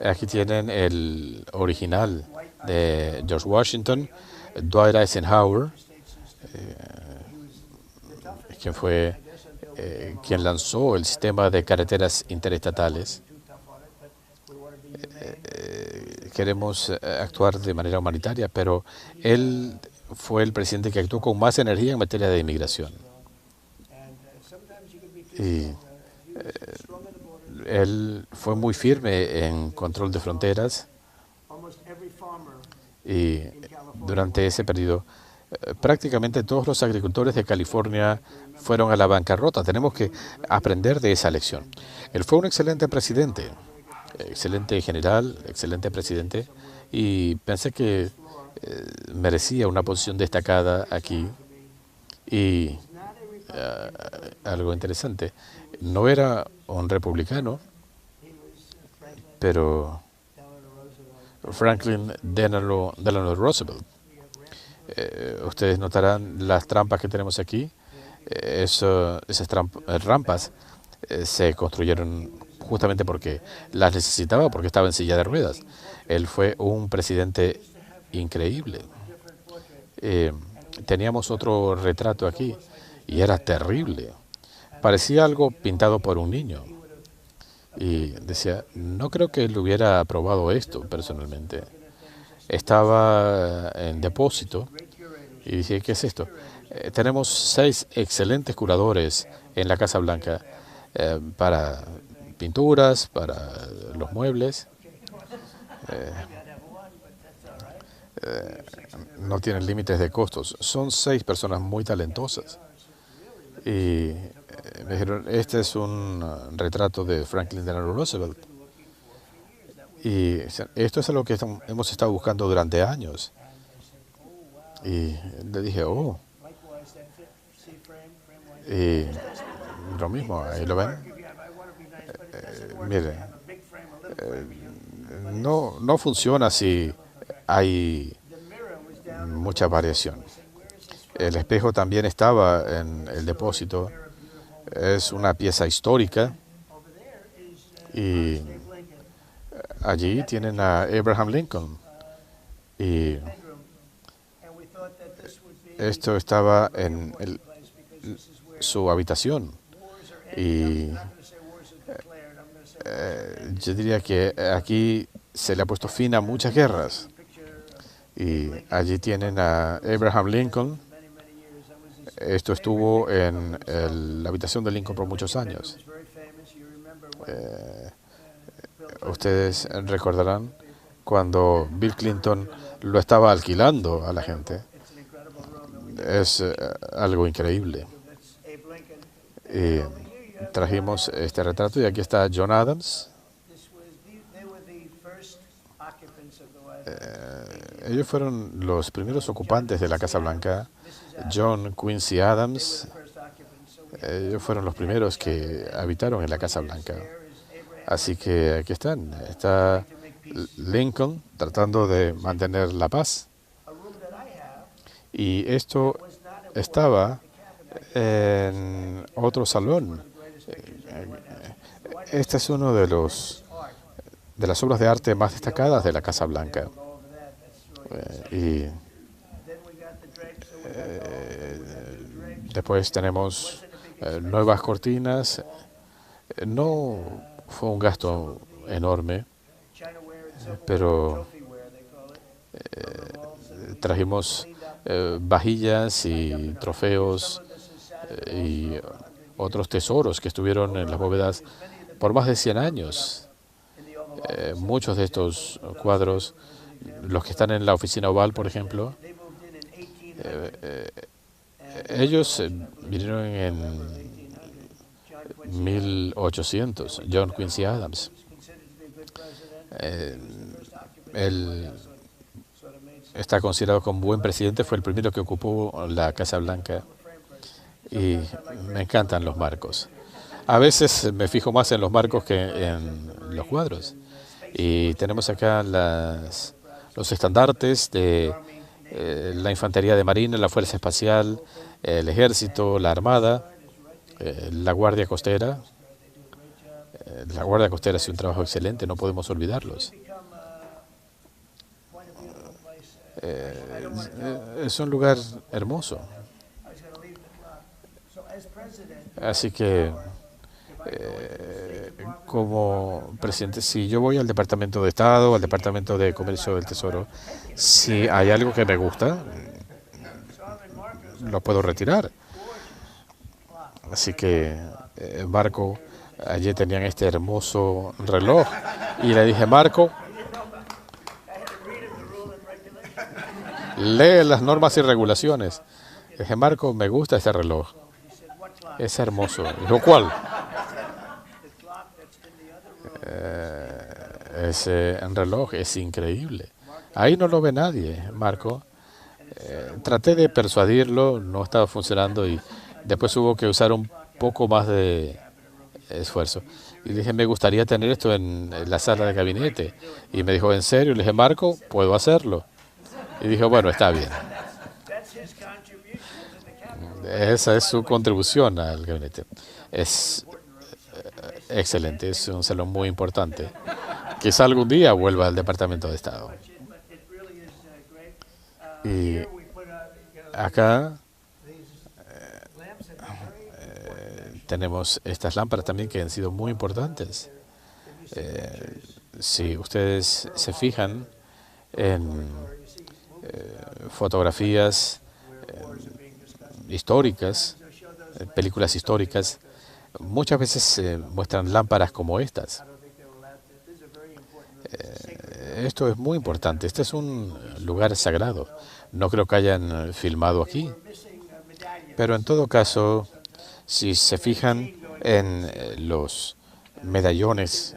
Aquí tienen el original de George Washington, Dwight Eisenhower, quien fue quien lanzó el sistema de carreteras interestatales. Queremos actuar de manera humanitaria, pero él fue el presidente que actuó con más energía en materia de inmigración. Y él fue muy firme en control de fronteras y durante ese periodo prácticamente todos los agricultores de California fueron a la bancarrota. Tenemos que aprender de esa lección. Él fue un excelente presidente, excelente general, excelente presidente, y pensé que merecía una posición destacada aquí. Y algo interesante, no era un republicano, pero Franklin Delano Roosevelt. Ustedes notarán las trampas que tenemos aquí. Esas rampas se construyeron justamente porque las necesitaba, porque estaba en silla de ruedas. Él fue un presidente increíble. Teníamos otro retrato aquí y era terrible. Parecía algo pintado por un niño. Y decía, no creo que él hubiera aprobado esto personalmente. Estaba en depósito y dije, ¿qué es esto? Tenemos 6 excelentes curadores en la Casa Blanca para pinturas, para los muebles. No tienen límites de costos. Son 6 personas muy talentosas. Y me dijeron, este es un retrato de Franklin Delano Roosevelt. Y esto es algo que hemos estado buscando durante años. Y le dije, oh. Y lo mismo, ahí lo ven. Mire, no funciona si hay mucha variación. El espejo también estaba en el depósito. Es una pieza histórica. Y allí tienen a Abraham Lincoln. Y esto estaba en su habitación. Y yo diría que aquí se le ha puesto fin a muchas guerras. Y allí tienen a Abraham Lincoln. Esto estuvo en la habitación de Lincoln por muchos años. Ustedes recordarán cuando Bill Clinton lo estaba alquilando a la gente. Es algo increíble. Y trajimos este retrato y aquí está John Adams. Ellos fueron los primeros ocupantes de la Casa Blanca. John Quincy Adams. Ellos fueron los primeros que habitaron en la Casa Blanca. Así que aquí están. Está Lincoln tratando de mantener la paz. Y esto estaba en otro salón. Este es uno de las obras de arte más destacadas de la Casa Blanca. Y después tenemos nuevas cortinas. No fue un gasto enorme, pero trajimos vajillas y trofeos y otros tesoros que estuvieron en las bóvedas por más de 100 años. Muchos de estos cuadros, los que están en la oficina oval, por ejemplo, ellos vinieron en 1800, John Quincy Adams. Él está considerado como buen presidente, fue el primero que ocupó la Casa Blanca y me encantan los marcos. A veces me fijo más en los marcos que en los cuadros. Y tenemos acá los estandartes de la Infantería de Marina, la Fuerza Espacial, el Ejército, la Armada, la Guardia Costera. La Guardia Costera hace un trabajo excelente, no podemos olvidarlos. Es un lugar hermoso. Así que, como presidente, si yo voy al Departamento de Estado, al Departamento de Comercio del Tesoro, si hay algo que me gusta, lo puedo retirar. Así que, Marco, allí tenían este hermoso reloj y le dije, Marco, lee las normas y regulaciones. Le dije, Marco, me gusta este reloj. Es hermoso. ¿Lo cual? Ese reloj es increíble. Ahí no lo ve nadie, Marco. Traté de persuadirlo, no estaba funcionando y después hubo que usar un poco más de esfuerzo. Y dije, me gustaría tener esto en la sala de gabinete. Y me dijo, ¿en serio? Le dije, Marco, puedo hacerlo. Y dijo, bueno, está bien. Esa es su contribución al gabinete. Es excelente, es un salón muy importante. Quizá algún día vuelva al Departamento de Estado. Y acá tenemos estas lámparas también que han sido muy importantes. Si ustedes se fijan en fotografías históricas, películas históricas, muchas veces se muestran lámparas como estas. Esto es muy importante. Este es un lugar sagrado. No creo que hayan filmado aquí. Pero en todo caso, si se fijan en los medallones,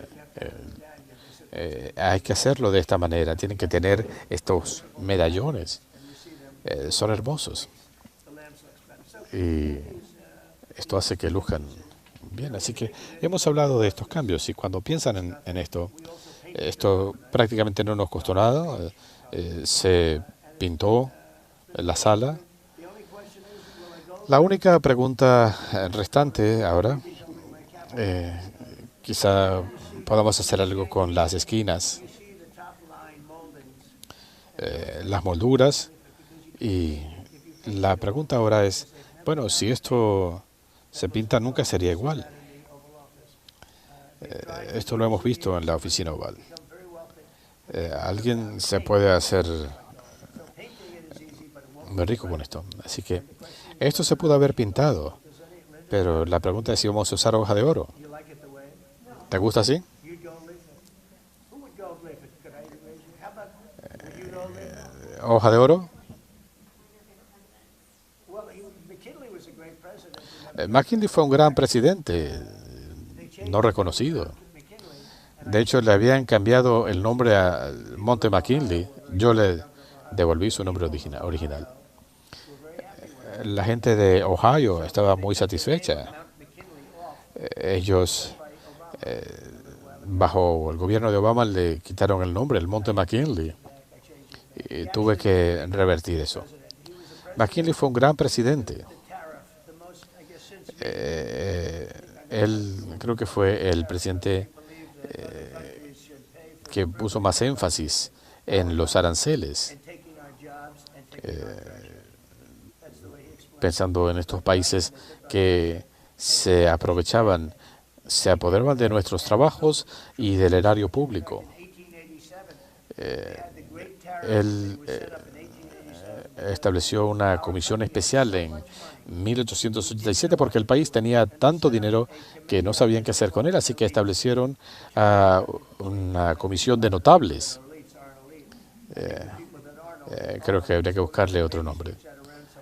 hay que hacerlo de esta manera. Tienen que tener estos medallones. Son hermosos. Y esto hace que luzcan bien. Así que hemos hablado de estos cambios. Y cuando piensan en esto, esto prácticamente no nos costó nada. Se pintó la sala. La única pregunta restante ahora, quizá podamos hacer algo con las esquinas, las molduras. Y la pregunta ahora es, bueno, si esto se pinta nunca sería igual. Esto lo hemos visto en la oficina oval. Alguien se puede hacer muy rico con esto. Así que esto se pudo haber pintado, pero la pregunta es si vamos a usar hoja de oro. ¿Te gusta así? ¿Hoja de oro? McKinley fue un gran presidente, no reconocido. De hecho, le habían cambiado el nombre al Monte McKinley. Yo le devolví su nombre original. La gente de Ohio estaba muy satisfecha. Ellos, bajo el gobierno de Obama, le quitaron el nombre, el Monte McKinley. Y tuve que revertir eso. McKinley fue un gran presidente. Él creo que fue el presidente que puso más énfasis en los aranceles, pensando en estos países que se aprovechaban, se apoderaban de nuestros trabajos y del erario público. Él estableció una comisión especial en 1887 porque el país tenía tanto dinero que no sabían qué hacer con él, así que establecieron una comisión de notables. Creo que habría que buscarle otro nombre.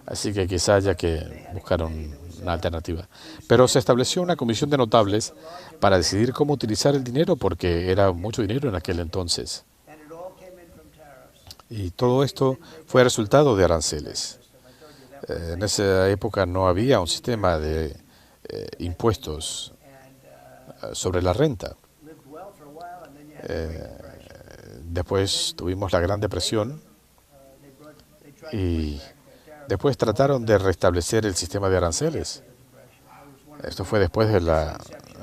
Así que quizá haya que buscar una alternativa. Pero se estableció una comisión de notables para decidir cómo utilizar el dinero porque era mucho dinero en aquel entonces. Y todo esto fue resultado de aranceles. En esa época no había un sistema de impuestos sobre la renta. Después tuvimos la Gran Depresión y después trataron de restablecer el sistema de aranceles. Esto fue después de la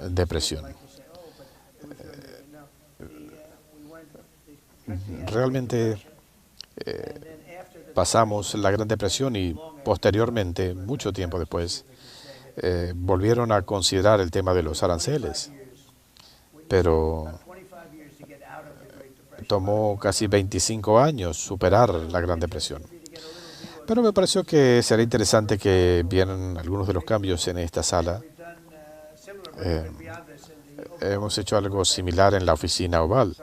Depresión. Realmente pasamos la Gran Depresión y posteriormente, mucho tiempo después, volvieron a considerar el tema de los aranceles. Pero tomó casi 25 años superar la Gran Depresión. Pero me pareció que sería interesante que vieran algunos de los cambios en esta sala. Hemos hecho algo similar en la oficina oval.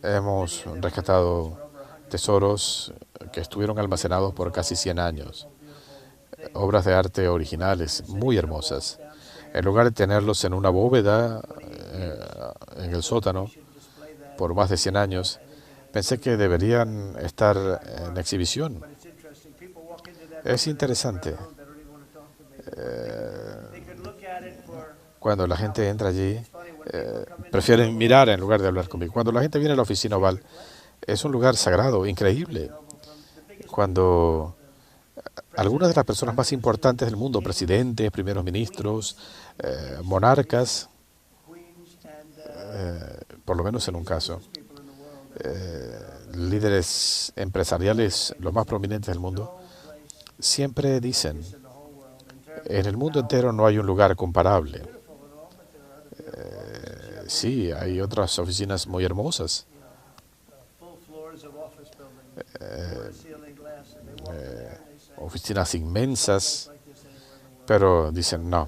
Hemos rescatado tesoros que estuvieron almacenados por casi 100 años. Obras de arte originales, muy hermosas. En lugar de tenerlos en una bóveda, en el sótano, por más de 100 años, pensé que deberían estar en exhibición. Es interesante. Cuando la gente entra allí, prefieren mirar en lugar de hablar conmigo. Cuando la gente viene a la oficina oval, es un lugar sagrado, increíble. Cuando algunas de las personas más importantes del mundo, presidentes, primeros ministros, monarcas, por lo menos en un caso, líderes empresariales, los más prominentes del mundo, siempre dicen, en el mundo entero no hay un lugar comparable. Sí, hay otras oficinas muy hermosas. Oficinas inmensas, pero dicen, no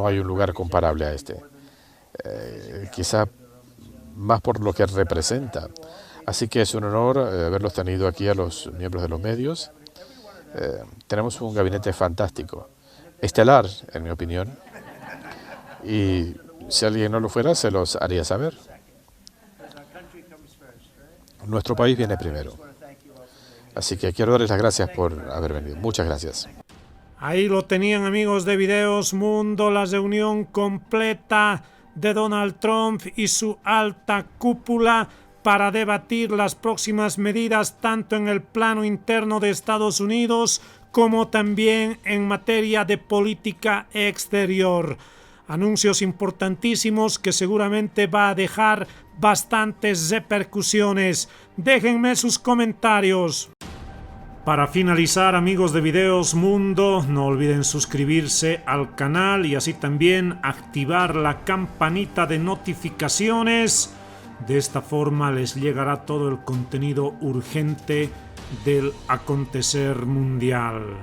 hay un lugar comparable a este. Quizá más por lo que representa. Así que es un honor haberlos tenido aquí a los miembros de los medios. Tenemos un gabinete fantástico, estelar, en mi opinión, y si alguien no lo fuera, se los haría saber. Nuestro país viene primero. Así que quiero darles las gracias por haber venido. Muchas gracias. Ahí lo tenían, amigos de Videos Mundo, la reunión completa de Donald Trump y su alta cúpula para debatir las próximas medidas tanto en el plano interno de Estados Unidos como también en materia de política exterior. Anuncios importantísimos que seguramente va a dejar bastantes repercusiones. Déjenme sus comentarios. Para finalizar, amigos de Videos Mundo, no olviden suscribirse al canal y así también activar la campanita de notificaciones. De esta forma les llegará todo el contenido urgente del acontecer mundial.